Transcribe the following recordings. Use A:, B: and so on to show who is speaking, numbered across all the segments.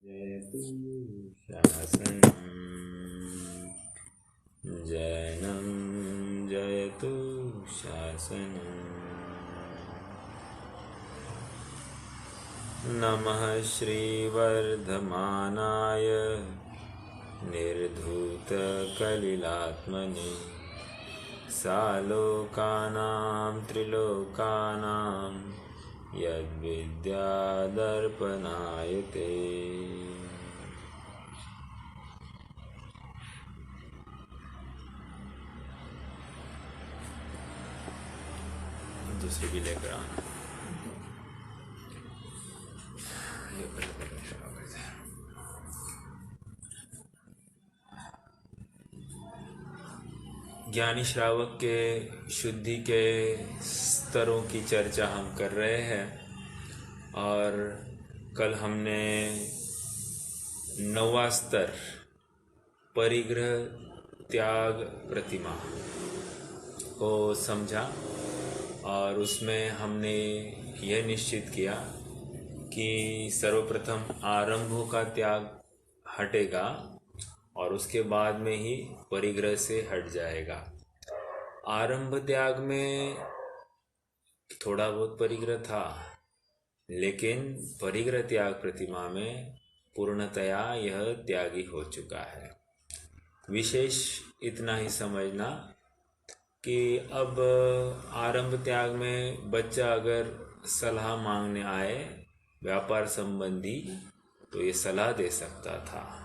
A: जयतु शासनम् जैनं जयतु शासनम्। नमः श्रीवर्धमानाय निर्धूतकलिलात्मने सालोकानां त्रिलोकानां यद्विद्यादर्पणायते। दूसरी भी लेकर आना। ज्ञानी श्रावक के शुद्धि के स्तरों की चर्चा हम कर रहे हैं और कल हमने 9वां स्तर परिग्रह त्याग प्रतिमा को समझा और उसमें हमने यह निश्चित किया कि सर्वप्रथम आरंभों का त्याग हटेगा और उसके बाद में ही परिग्रह से हट जाएगा। आरंभ त्याग में थोड़ा बहुत परिग्रह था, लेकिन परिग्रह त्याग प्रतिमा में पूर्णतया यह त्यागी हो चुका है। विशेष इतना ही समझना कि अब आरंभ त्याग में बच्चा अगर सलाह मांगने आए व्यापार संबंधी तो ये सलाह दे सकता था,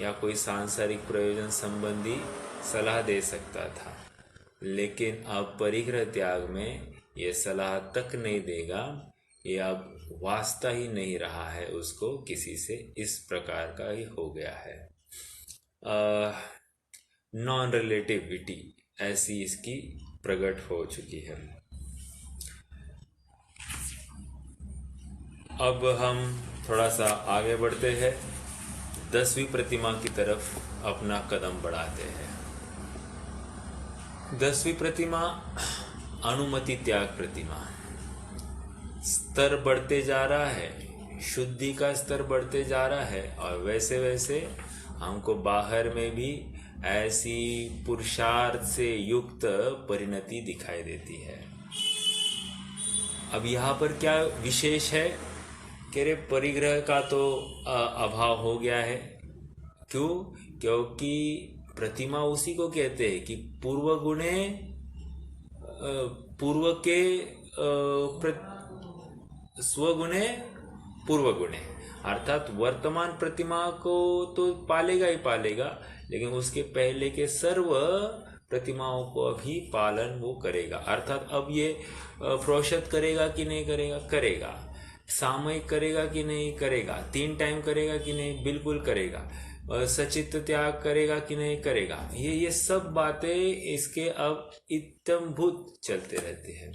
A: या कोई सांसारिक प्रयोजन संबंधी सलाह दे सकता था, लेकिन अब परिग्रह त्याग में ये सलाह तक नहीं देगा। ये अब वास्ता ही नहीं रहा है उसको किसी से, इस प्रकार का ही हो गया है। नॉन रिलेटिविटी ऐसी इसकी प्रकट हो चुकी है। अब हम थोड़ा सा आगे बढ़ते हैं, 10वीं प्रतिमा की तरफ अपना कदम बढ़ाते हैं। 10वीं प्रतिमा अनुमति त्याग प्रतिमा। स्तर बढ़ते जा रहा है, शुद्धि का स्तर बढ़ते जा रहा है और वैसे वैसे हमको बाहर में भी ऐसी पुरुषार्थ से युक्त परिणति दिखाई देती है। अब यहाँ पर क्या विशेष है कि रे परिग्रह का तो अभाव हो गया है। क्यों? क्योंकि प्रतिमा उसी को कहते हैं कि पूर्व गुणे पूर्व के स्वगुणे पूर्व गुणे, अर्थात वर्तमान प्रतिमा को तो पालेगा ही पालेगा, लेकिन उसके पहले के सर्व प्रतिमाओं को अभी पालन वो करेगा। अर्थात अब ये प्रोषित करेगा कि नहीं करेगा? करेगा। सामयिक करेगा कि नहीं? करेगा। 3 टाइम करेगा कि नहीं? बिल्कुल करेगा। सचित त्याग करेगा कि नहीं? करेगा। ये सब बातें इसके अब इत्थंभूत चलते रहते हैं।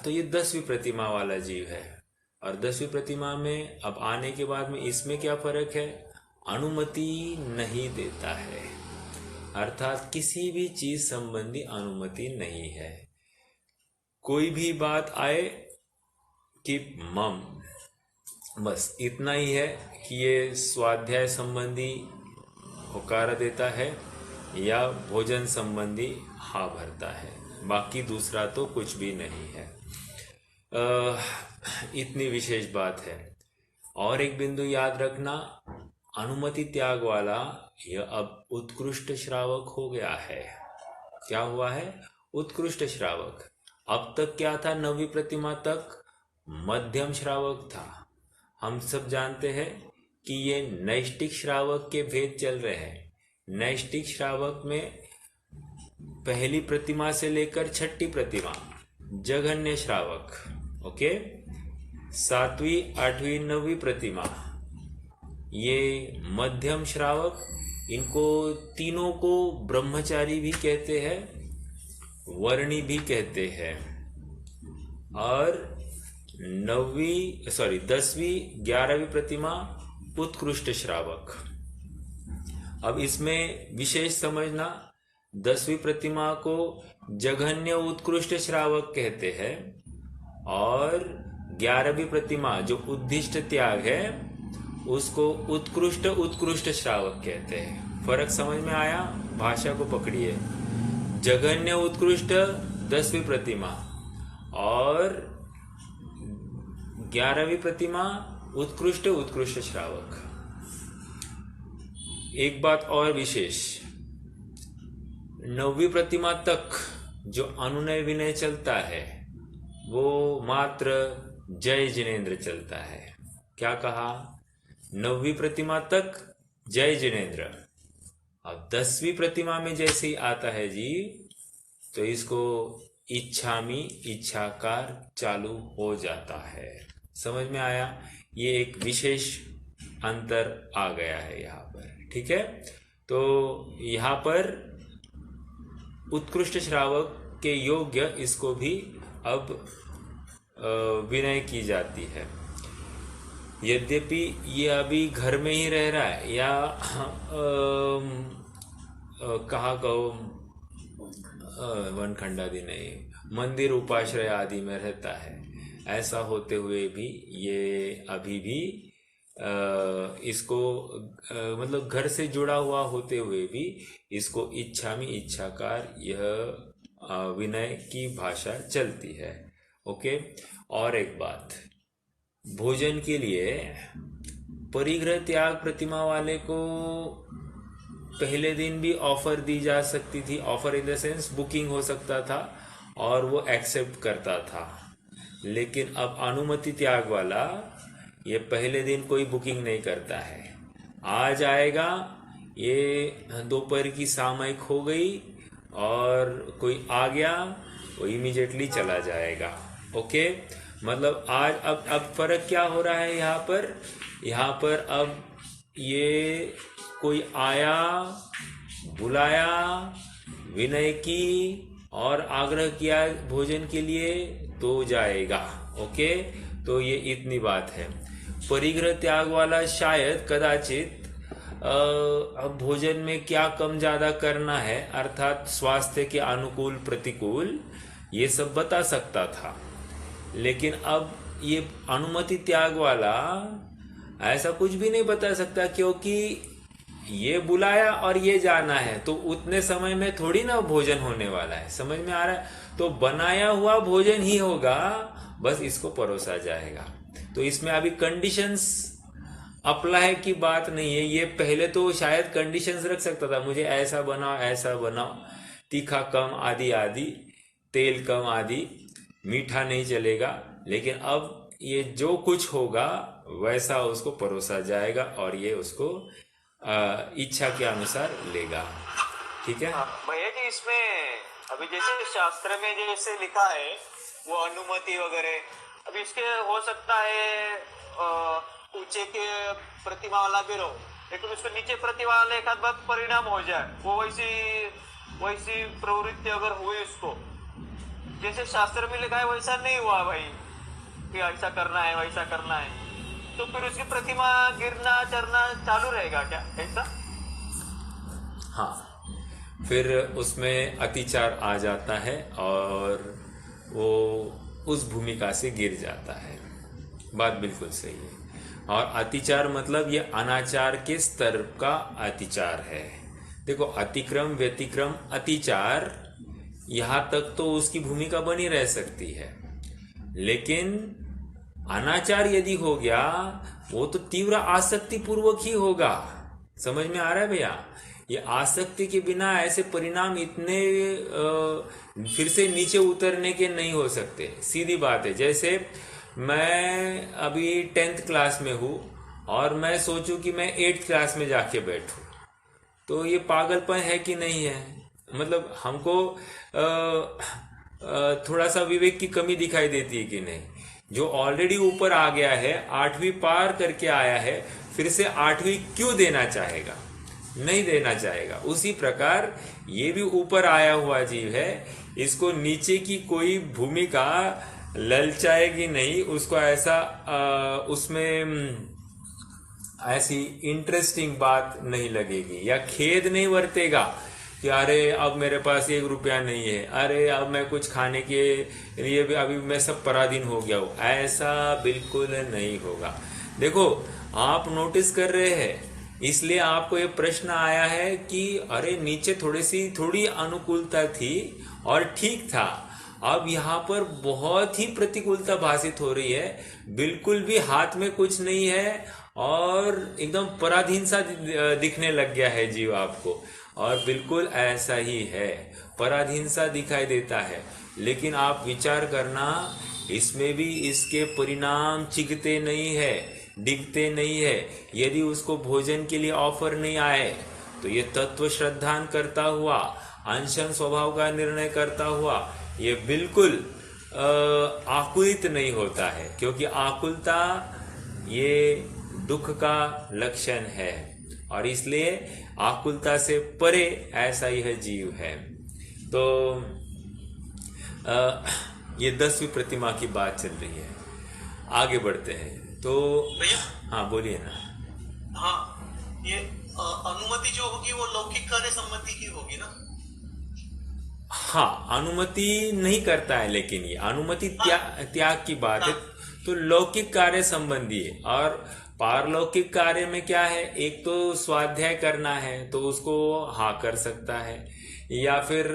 A: तो ये 10वीं प्रतिमा वाला जीव है और 10वीं प्रतिमा में अब आने के बाद में इसमें क्या फर्क है? अनुमति नहीं देता है, अर्थात किसी भी चीज संबंधी अनुमति नहीं है। कोई भी बात आए कि मम, बस इतना ही है कि ये स्वाध्याय संबंधी होकार देता है या भोजन संबंधी हाँ भरता है, बाकी दूसरा तो कुछ भी नहीं है। इतनी विशेष बात है। और एक बिंदु याद रखना, अनुमति त्याग वाला यह अब उत्कृष्ट श्रावक हो गया है। क्या हुआ है? उत्कृष्ट श्रावक। अब तक क्या था? 9वीं प्रतिमा तक मध्यम श्रावक था। हम सब जानते हैं कि ये नैष्टिक श्रावक के भेद चल रहे हैं। नैष्टिक श्रावक में पहली प्रतिमा से लेकर 6ठी प्रतिमा जघन्य श्रावक, ओके। 7वीं 8वीं 9वीं प्रतिमा ये मध्यम श्रावक। इनको तीनों को ब्रह्मचारी भी कहते हैं, वर्णी भी कहते हैं। और 10वीं 11वीं प्रतिमा उत्कृष्ट श्रावक। अब इसमें विशेष समझना, 10वीं प्रतिमा को जघन्य उत्कृष्ट श्रावक कहते हैं और 11वीं प्रतिमा जो उद्दिष्ट त्याग है उसको उत्कृष्ट उत्कृष्ट श्रावक कहते हैं। फर्क समझ में आया? भाषा को पकड़िए। जघन्य उत्कृष्ट 10वीं प्रतिमा और 11वीं प्रतिमा उत्कृष्ट उत्कृष्ट श्रावक। एक बात और विशेष, 9वीं प्रतिमा तक जो अनुनय विनय चलता है वो मात्र जय जिनेन्द्र चलता है। क्या कहा? 9वीं प्रतिमा तक जय जिनेन्द्र। अब 10वीं प्रतिमा में जैसे ही आता है जी, तो इसको इच्छामी इच्छाकार चालू हो जाता है। समझ में आया? ये एक विशेष अंतर आ गया है यहाँ पर। ठीक है, तो यहाँ पर उत्कृष्ट श्रावक के योग्य इसको भी अब विनय की जाती है। यद्यपि ये अभी घर में ही रह रहा है या कहाँ कहो वनखंडादि नहीं, मंदिर उपाश्रय आदि में रहता है, ऐसा होते हुए भी ये अभी भी इसको मतलब घर से जुड़ा हुआ होते हुए भी इसको इच्छामी इच्छाकार यह विनय की भाषा चलती है। ओके, और एक बात, भोजन के लिए परिग्रह त्याग प्रतिमा वाले को पहले दिन भी ऑफर दी जा सकती थी। Offer in the sense booking हो सकता था और वो एक्सेप्ट करता था। लेकिन अब अनुमति त्याग वाला ये पहले दिन कोई बुकिंग नहीं करता है। आज आएगा, ये दोपहर की सामयिक हो गई और कोई आ गया, वो इमीडिएटली चला जाएगा। ओके, मतलब आज अब फर्क क्या हो रहा है यहाँ पर अब ये कोई आया, बुलाया, विनय की और आग्रह किया भोजन के लिए तो जाएगा। ओके, तो ये इतनी बात है। परिग्रह त्याग वाला शायद कदाचित अब भोजन में क्या कम ज्यादा करना है, अर्थात स्वास्थ्य के अनुकूल प्रतिकूल, ये सब बता सकता था। लेकिन अब ये अनुमति त्याग वाला ऐसा कुछ भी नहीं बता सकता, क्योंकि ये बुलाया और ये जाना है, तो उतने समय में थोड़ी ना भोजन होने वाला है। समझ में आ रहा है? तो बनाया हुआ भोजन ही होगा, बस इसको परोसा जाएगा। तो इसमें अभी कंडीशंस अप्लाई की बात नहीं है। ये पहले तो शायद कंडीशंस रख सकता था, मुझे ऐसा बनाओ, तीखा कम आदि आदि, तेल कम आदि, मीठा नहीं चलेगा। लेकिन अब ये जो कुछ होगा वैसा उसको परोसा जाएगा और ये उसको इच्छा के अनुसार लेगा। ठीक है
B: भैया जी, इसमें अभी जैसे शास्त्र में जैसे लिखा है वो अनुमति वगैरह, अभी इसके हो सकता है ऊंचे के प्रतिमा वाला भी रहो, लेकिन उसके नीचे प्रतिमा वाला एक आध बार परिणाम हो जाए, वो वैसी प्रवृत्ति अगर हुई उसको, जैसे शास्त्र में लिखा है वैसा नहीं हुआ भाई कि ऐसा करना है वैसा करना है, तो फिर उसकी प्रतिमा गिरना चरना चालू रहेगा क्या ऐसा?
A: हाँ, फिर उसमें अतिचार आ जाता है और वो उस भूमिका से गिर जाता है। बात बिल्कुल सही है। और अतिचार मतलब ये अनाचार के स्तर का अतिचार है। देखो, अतिक्रम, व्यतिक्रम, अतिचार, यहां तक तो उसकी भूमिका बनी रह सकती है, लेकिन अनाचार यदि हो गया वो तो तीव्र आसक्ति पूर्वक ही होगा। समझ में आ रहा है भैया? ये आसक्ति के बिना ऐसे परिणाम इतने फिर से नीचे उतरने के नहीं हो सकते। सीधी बात है, जैसे मैं अभी 10th क्लास में हूँ और मैं सोचूं कि मैं 8th क्लास में जाके बैठूं, तो ये पागलपन है कि नहीं है? मतलब हमको थोड़ा सा विवेक की कमी दिखाई देती है कि नहीं? जो ऑलरेडी ऊपर आ गया है, 8वीं पार करके आया है, फिर से 8वीं क्यों देना चाहेगा? नहीं देना चाहेगा। उसी प्रकार ये भी ऊपर आया हुआ जीव है, इसको नीचे की कोई भूमिका ललचाएगी नहीं, उसको ऐसा उसमें ऐसी इंटरेस्टिंग बात नहीं लगेगी या खेद नहीं बरतेगा कि अरे अब मेरे पास 1 रुपया नहीं है, अरे अब मैं कुछ खाने के लिए भी अभी मैं सब पराधीन हो गया हूँ। ऐसा बिल्कुल नहीं होगा। देखो, आप नोटिस कर रहे हैं, इसलिए आपको ये प्रश्न आया है कि अरे नीचे थोड़ी अनुकूलता थी और ठीक था, अब यहाँ पर बहुत ही प्रतिकूलता भाषित हो रही है, बिल्कुल भी हाथ में कुछ नहीं है और एकदम पराधीन सा दिखने लग गया है जीव आपको। और बिल्कुल ऐसा ही है, पराधीन सा दिखाई देता है। लेकिन आप विचार करना, इसमें भी इसके परिणाम चिगते नहीं है, दिखते नहीं है। यदि उसको भोजन के लिए ऑफर नहीं आए तो ये तत्व श्रद्धान करता हुआ, अनशन स्वभाव का निर्णय करता हुआ, ये बिल्कुल आकुलित नहीं होता है, क्योंकि आकुलता ये दुख का लक्षण है और इसलिए आकुलता से परे ऐसा यह जीव है। तो ये 10वीं प्रतिमा की बात चल रही है, आगे बढ़ते हैं। तो
B: भैया,
A: हाँ बोलिए ना।
B: हाँ, ये अनुमति जो होगी वो लौकिक कार्य संबंधी की होगी ना?
A: हाँ, अनुमति नहीं करता है, लेकिन ये अनुमति त्याग की बात है। तो लौकिक कार्य संबंधी है और पारलौकिक कार्य में क्या है, एक तो स्वाध्याय करना है तो उसको हाँ कर सकता है, या फिर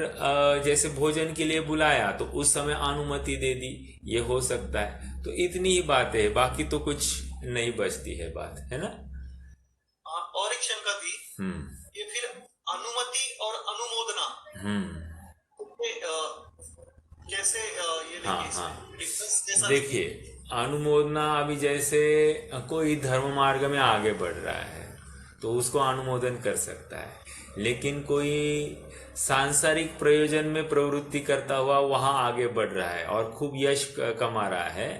A: जैसे भोजन के लिए बुलाया तो उस समय अनुमति दे दी, ये हो सकता है। तो इतनी ही बातें है, बाकी तो कुछ नहीं बचती है बात, है ना।
B: और एक शंका थी, ये फिर अनुमति और अनुमोदना जैसे ये
A: हाँ, देखिए अनुमोदना, अभी जैसे कोई धर्म मार्ग में आगे बढ़ रहा है तो उसको अनुमोदन कर सकता है, लेकिन कोई सांसारिक प्रयोजन में प्रवृत्ति करता हुआ वहां आगे बढ़ रहा है और खूब यश कमा रहा है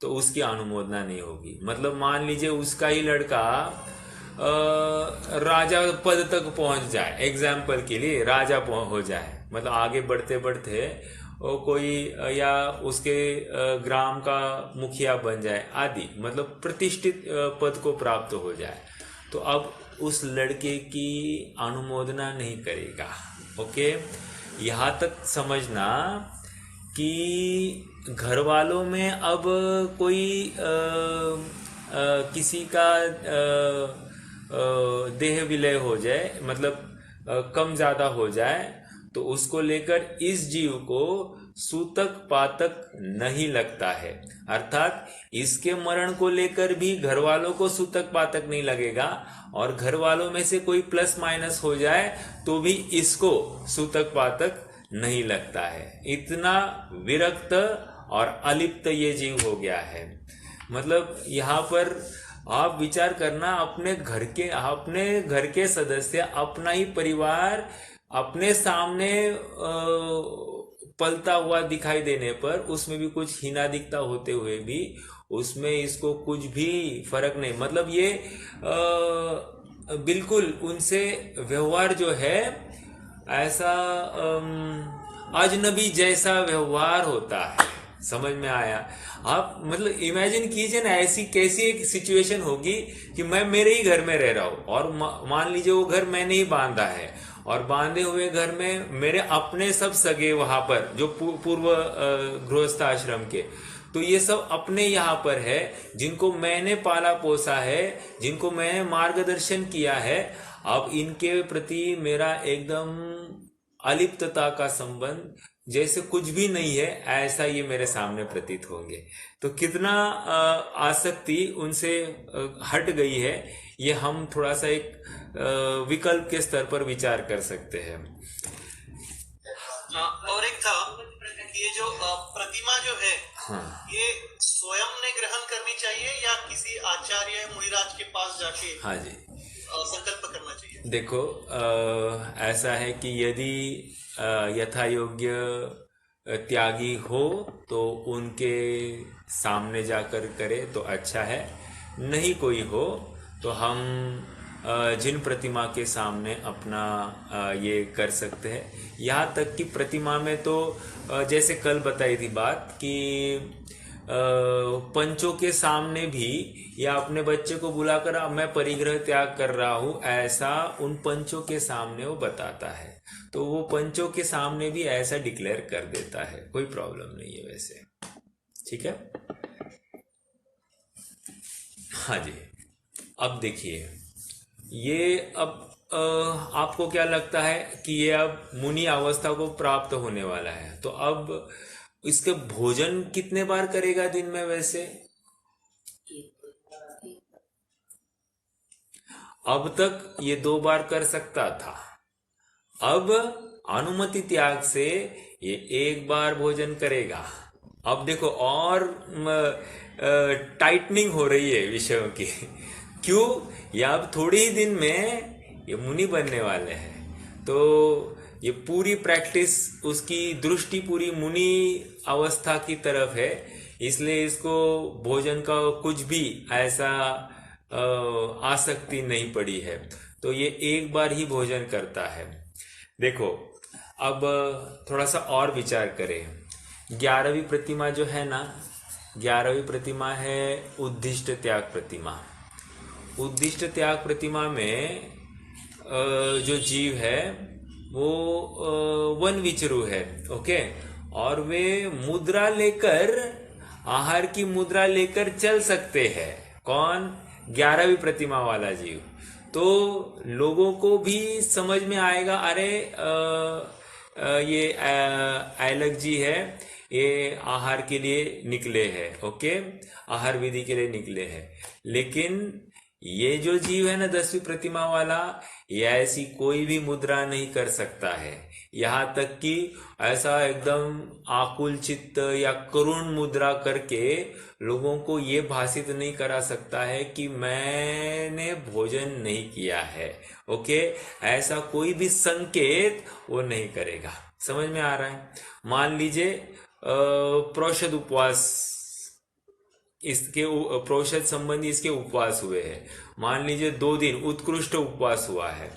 A: तो उसकी अनुमोदना नहीं होगी। मतलब मान लीजिए उसका ही लड़का राजा पद तक पहुंच जाए, एग्जाम्पल के लिए राजा हो जाए, मतलब आगे बढ़ते बढ़ते वो कोई या उसके ग्राम का मुखिया बन जाए आदि, मतलब प्रतिष्ठित पद को प्राप्त हो जाए, तो अब उस लड़के की अनुमोदना नहीं करेगा। ओके, यहाँ तक समझना कि घर वालों में अब कोई किसी का देह विलय हो जाए, मतलब कम ज्यादा हो जाए, तो उसको लेकर इस जीव को सूतक पातक नहीं लगता है। अर्थात इसके मरण को लेकर भी घर वालों को सूतक पातक नहीं लगेगा, और घर वालों में से कोई प्लस माइनस हो जाए तो भी इसको सूतक पातक नहीं लगता है। इतना विरक्त और अलिप्त ये जीव हो गया है। मतलब यहाँ पर आप विचार करना, अपने घर के सदस्य, अपना ही परिवार अपने सामने पलता हुआ दिखाई देने पर उसमें भी कुछ हीनादिकता होते हुए भी उसमें इसको कुछ भी फर्क नहीं, मतलब ये बिल्कुल उनसे व्यवहार जो है ऐसा अजनबी जैसा व्यवहार होता है। समझ में आया? आप मतलब इमेजिन कीजिए ना, ऐसी कैसी एक सिचुएशन होगी कि मैं मेरे ही घर में रह रहा हूं और मान लीजिए वो घर मैंने ही बांधा है और बांधे हुए घर में मेरे अपने सब सगे वहां पर जो पूर्व गृहस्थ आश्रम के, तो ये सब अपने यहाँ पर है जिनको मैंने पाला पोसा है, जिनको मैंने मार्गदर्शन किया है। अब इनके प्रति मेरा एकदम अलिप्तता का संबंध जैसे कुछ भी नहीं है, ऐसा ये मेरे सामने प्रतीत होंगे। तो कितना आसक्ति उनसे हट गई है, ये हम थोड़ा सा एक विकल्प के स्तर पर विचार कर सकते हैं।
B: और एक था ये जो प्रतिमा जो है, हाँ, ये स्वयं ने ग्रहण करनी चाहिए या किसी आचार्य मुनिराज के पास जाके, हाँ जी, संकल्प करना चाहिए?
A: देखो ऐसा है कि यदि यथा योग्य त्यागी हो तो उनके सामने जाकर करे तो अच्छा है, नहीं कोई हो तो हम जिन प्रतिमा के सामने अपना ये कर सकते हैं। यहाँ तक कि प्रतिमा में तो जैसे कल बताई थी बात कि पंचों के सामने भी, या अपने बच्चे को बुलाकर मैं परिग्रह त्याग कर रहा हूं, ऐसा उन पंचों के सामने वो बताता है, तो वो पंचों के सामने भी ऐसा डिक्लेयर कर देता है, कोई प्रॉब्लम नहीं है वैसे। ठीक है, हाँ जी। अब देखिए, ये अब आपको क्या लगता है कि ये अब मुनि अवस्था को प्राप्त होने वाला है, तो अब इसके भोजन कितने बार करेगा दिन में? वैसे अब तक ये 2 बार कर सकता था, अब अनुमति त्याग से ये 1 बार भोजन करेगा। अब देखो, और टाइटनिंग हो रही है विषयों की। क्यों? ये अब थोड़े ही दिन में ये मुनि बनने वाले हैं, तो ये पूरी प्रैक्टिस, उसकी दृष्टि पूरी मुनि अवस्था की तरफ है, इसलिए इसको भोजन का कुछ भी ऐसा आसक्ति नहीं पड़ी है, तो ये 1 बार ही भोजन करता है। देखो, अब थोड़ा सा और विचार करें। 11वीं प्रतिमा जो है ना, 11वीं प्रतिमा है उद्दिष्ट त्याग प्रतिमा। उद्दिष्ट त्याग प्रतिमा में जो जीव है वो वन विचरू है, ओके, और वे मुद्रा लेकर, आहार की मुद्रा लेकर चल सकते हैं। कौन? 11वीं प्रतिमा वाला जीव। तो लोगों को भी समझ में आएगा, अरे ये ऐलक जी है, ये आहार के लिए निकले हैं, ओके, आहार विधि के लिए निकले हैं। लेकिन ये जो जीव है ना 10वीं प्रतिमा वाला, ये ऐसी कोई भी मुद्रा नहीं कर सकता है, यहाँ तक कि ऐसा एकदम आकुल चित्त या करुण मुद्रा करके लोगों को ये भाषित नहीं करा सकता है कि मैंने भोजन नहीं किया है, ओके, ऐसा कोई भी संकेत वो नहीं करेगा। समझ में आ रहा है? मान लीजिए प्रोषद उपवास, इसके प्रोषद संबंधी इसके उपवास हुए हैं, मान लीजिए 2 दिन उत्कृष्ट उपवास हुआ है।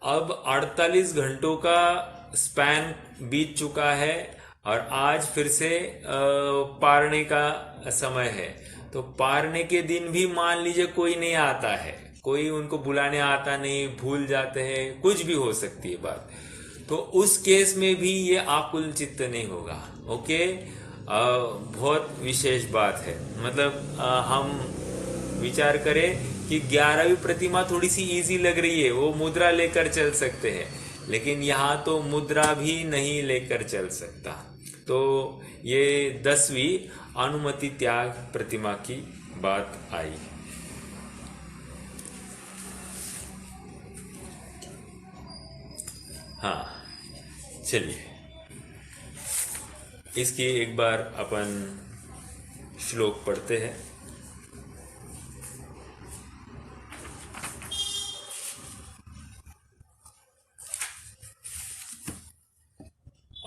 A: अब 48 घंटों का स्पैन बीत चुका है और आज फिर से पारने का समय है, तो पारने के दिन भी मान लीजिए कोई नहीं आता है, कोई उनको बुलाने आता नहीं, भूल जाते हैं, कुछ भी हो सकती है बात, तो उस केस में भी ये आकुल चित्त नहीं होगा, ओके। बहुत विशेष बात है। मतलब हम विचार करें कि 11वीं प्रतिमा थोड़ी सी इजी लग रही है, वो मुद्रा लेकर चल सकते हैं, लेकिन यहाँ तो मुद्रा भी नहीं लेकर चल सकता। तो ये 10वीं अनुमति त्याग प्रतिमा की बात आई। हाँ, चलिए इसकी एक बार अपन श्लोक पढ़ते हैं।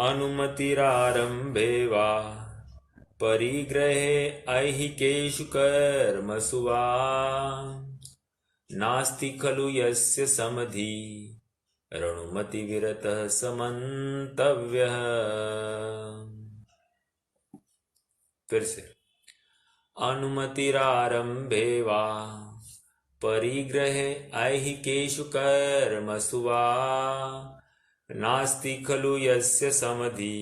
A: अनुमतिरारंभे वा परिग्रहे ऐहिकेषु कर्मसु वा नास्ति खलु यस्य समधि रणुमति विरतः समन्तव्यः। फिर से, अनुमतिरारंभे वा परिग्रहे ऐहिकेषु कर्मसु वा नास्ति खलु यस्य समधि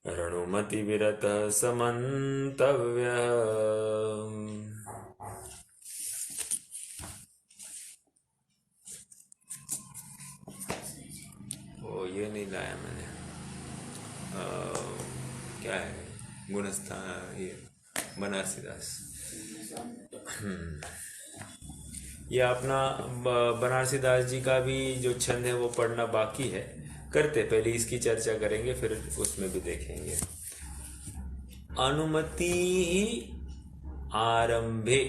A: रणुमति विरतः समन्तव्यः। ओ, ये नहीं लाया मैंने। क्या है? गुणस्थान, ये बनारसीदास। ये अपना बनारसीदास जी का भी जो छंद है वो पढ़ना बाकी है, करते, पहले इसकी चर्चा करेंगे फिर उसमें भी देखेंगे। अनुमति आरंभे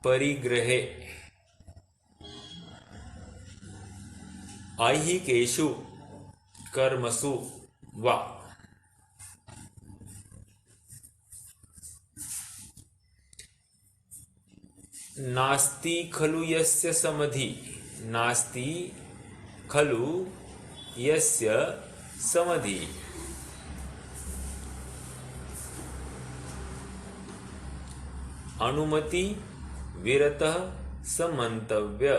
A: परिग्रहे ऐहिकेषु कर्मसु वा नास्ति खलु यस्य समधि, नास्ति खलु यस्य समधि अनुमति विरतः समन्तव्य।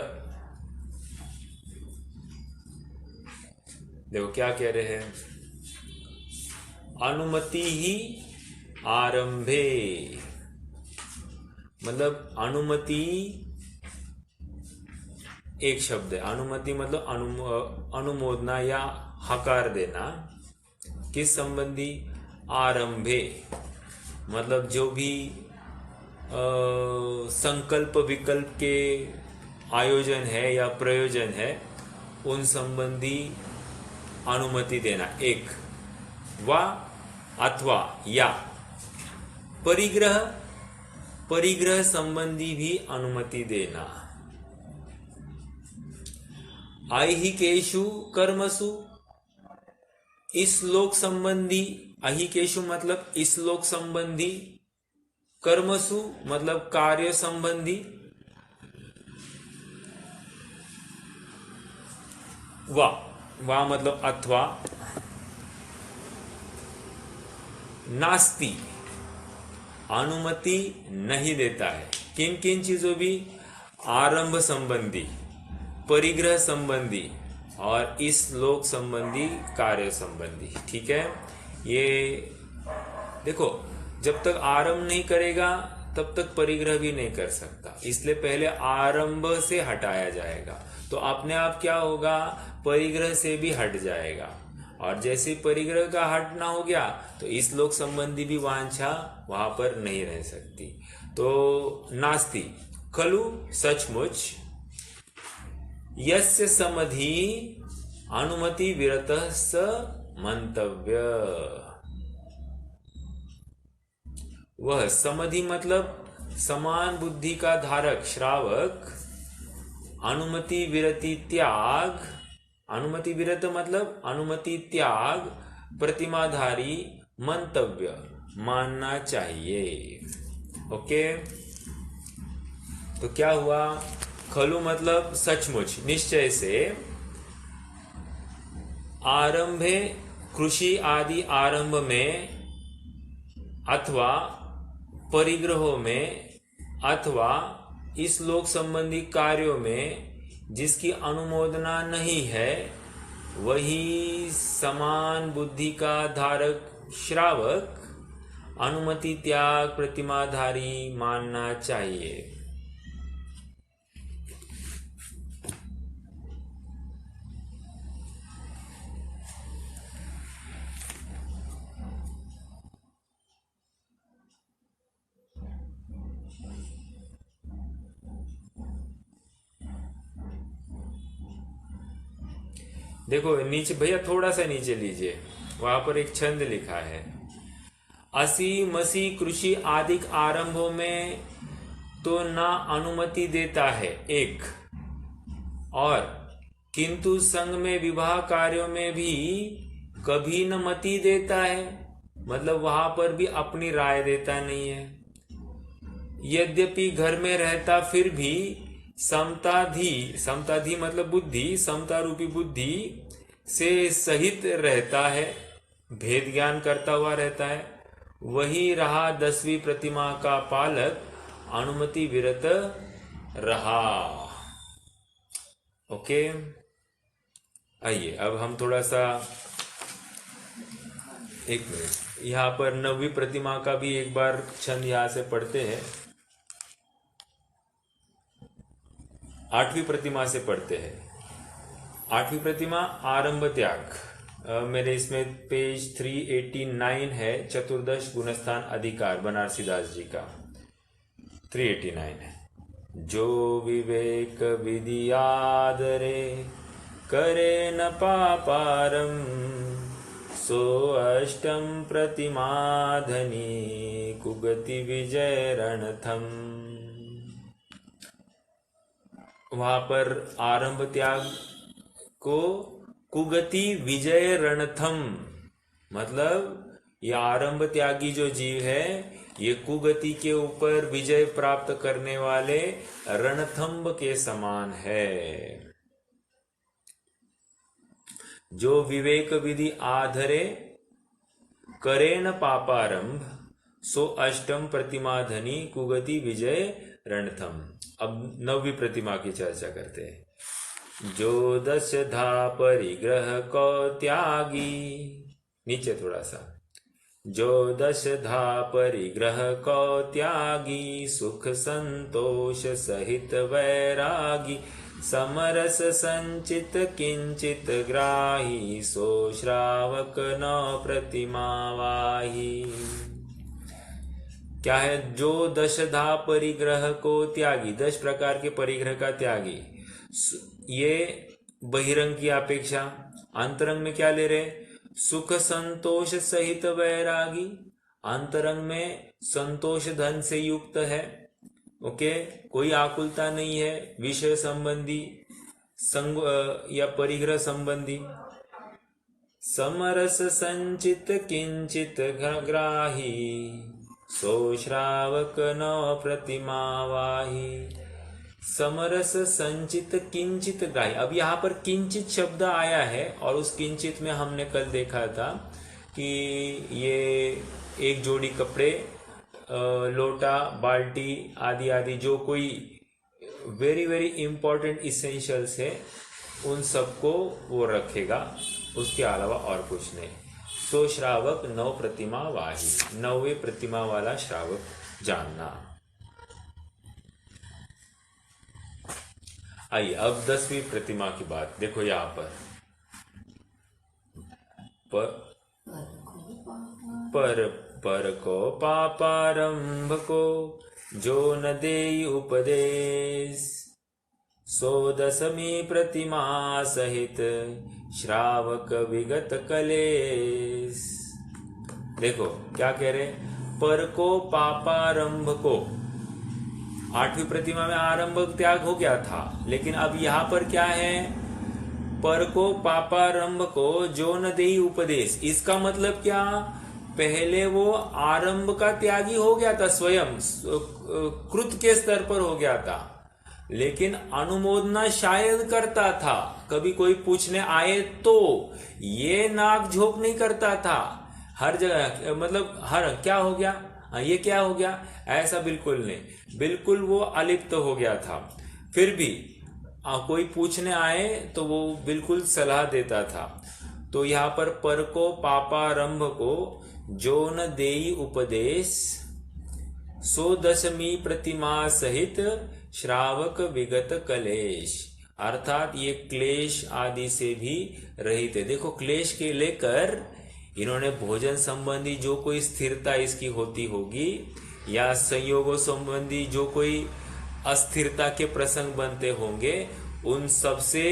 A: देखो क्या कह रहे हैं, अनुमति ही आरंभे, मतलब अनुमति एक शब्द है। अनुमति मतलब अनुमोदना या हकार देना। किस संबंधी? आरंभे, मतलब जो भी संकल्प विकल्प के आयोजन है या प्रयोजन है उन संबंधी अनुमति देना एक। वा अथवा या परिग्रह, परिग्रह संबंधी भी अनुमति देना। ऐहिकेषु कर्मसु, इस लोक संबंधी, ऐहिकेषु मतलब इस लोक संबंधी, कर्मसु मतलब कार्य संबंधी, वा मतलब अथवा, नास्ति अनुमति नहीं देता है। किन किन चीजों भी? आरंभ संबंधी, परिग्रह संबंधी और इस लोक संबंधी, कार्य संबंधी। ठीक है, ये देखो, जब तक आरंभ नहीं करेगा तब तक परिग्रह भी नहीं कर सकता, इसलिए पहले आरंभ से हटाया जाएगा तो अपने आप क्या होगा? परिग्रह से भी हट जाएगा। और जैसे परिग्रह का हटना हो गया तो इस लोक संबंधी भी वांछा वहां पर नहीं रह सकती। तो नास्ति खलु सचमुच, यस्य समधि अनुमति विरतः स मंतव्य। वह समधि मतलब समान बुद्धि का धारक, श्रावक, अनुमति विरति त्याग, अनुमति विरत मतलब अनुमति त्याग, प्रतिमाधारी, मंतव्य मानना चाहिए। ओके, तो क्या हुआ? खलु मतलब सचमुच, निश्चय से, आरंभे कृषि आदि आरंभ में, अथवा परिग्रहों में, अथवा इस लोक संबंधी कार्यों में जिसकी अनुमोदना नहीं है, वही समान बुद्धि का धारक, श्रावक, अनुमति त्याग, प्रतिमाधारी मानना चाहिए। देखो नीचे भैया, थोड़ा सा नीचे लीजिए, वहां पर एक छंद लिखा है। असी मसी कृषि आदि आरंभों में तो ना अनुमति देता है एक, और किंतु संघ में विवाह कार्यों में भी कभी न मति देता है, मतलब वहां पर भी अपनी राय देता नहीं है। यद्यपि घर में रहता फिर भी समताधि, समताधि मतलब बुद्धि, समता रूपी बुद्धि से सहित रहता है, भेद ज्ञान करता हुआ रहता है। वही रहा 10वीं प्रतिमा का पालक, अनुमति विरत रहा। ओके, आइए अब हम थोड़ा सा, एक मिनट, यहाँ पर 9वीं प्रतिमा का भी एक बार छंद यहां से पढ़ते हैं। 8वीं प्रतिमा से पढ़ते हैं। 8वीं प्रतिमा आरंभ त्याग, मेरे इसमें पेज 389 है, चतुर्दश गुणस्थान अधिकार, बनारसीदास जी का 389 है। जो विवेक विधि आदरे करे न पापारम, सो अष्टम प्रतिमाधनी कुगति विजय रणथम। वहां पर आरंभ त्याग को कुगति विजय रणथम, मतलब ये आरंभ त्यागी जो जीव है ये कुगति के ऊपर विजय प्राप्त करने वाले रणथंभ के समान है। जो विवेक विधि आधरे करे न पापारंभ, सो अष्टम प्रतिमाधनी कुगति विजय रणथम। अब 9वीं प्रतिमा की चर्चा करते हैं। जो 10धा परिग्रह को त्यागी, नीचे थोड़ा सा, जो दशधा परिग्रह को त्यागी, सुख संतोष सहित वैरागी, समरस संचित किंचित ग्राही, सो श्रावक न प्रतिमा वाही। क्या है? जो दशधा परिग्रह को त्यागी, 10 प्रकार के परिग्रह का त्यागी। ये बहिरंग की अपेक्षा। अंतरंग में क्या ले रहे? सुख संतोष सहित वैरागी, अंतरंग में संतोष धन से युक्त है। ओके, कोई आकुलता नहीं है विषय संबंधी संग या परिग्रह संबंधी। समरस संचित किंचित ग्राही, सो श्रावक न प्रतिमा वाही। समरस संचित किंचित ग्राही। अब यहाँ पर किंचित शब्द आया है और उस किंचित में हमने कल देखा था कि ये एक जोड़ी कपड़े, लोटा, बाल्टी आदि आदि जो कोई वेरी वेरी इंपॉर्टेंट इसेंशियल्स है उन सबको वो रखेगा, उसके अलावा और कुछ नहीं। सो श्रावक 9 प्रतिमा वाही, 9वें प्रतिमा वाला श्रावक जानना। आइए अब 10वीं प्रतिमा की बात देखो। यहाँ पर को पापारंभ को, जो न देई उपदेश, सो 10वीं प्रतिमा सहित श्रावक विगत कलेश। देखो क्या कह रहे? पर को पापारंभ को। 8वीं प्रतिमा में आरंभ त्याग हो गया था, लेकिन अब यहाँ पर क्या है? पर को पापारंभ को, जो न देई उपदेश। इसका मतलब क्या? पहले वो आरंभ का त्यागी हो गया था, स्वयं कृत के स्तर पर हो गया था, लेकिन अनुमोदना शायद करता था, कभी कोई पूछने आए तो। ये नाक झोंक नहीं करता था हर जगह, मतलब हर क्या हो गया, ये क्या हो गया, ऐसा बिल्कुल नहीं। बिल्कुल वो अलिप्त हो गया था। फिर भी कोई पूछने आए तो वो बिल्कुल सलाह देता था। तो यहाँ पर को पापारंभ को, जो न देई उपदेश, सो 10वीं प्रतिमा सहित श्रावक विगत कलेश। अर्थात ये क्लेश आदि से भी रहित है। देखो क्लेश के लेकर इन्होंने भोजन संबंधी जो कोई स्थिरता इसकी होती होगी, या संयोगों संबंधी जो कोई अस्थिरता के प्रसंग बनते होंगे, उन सब से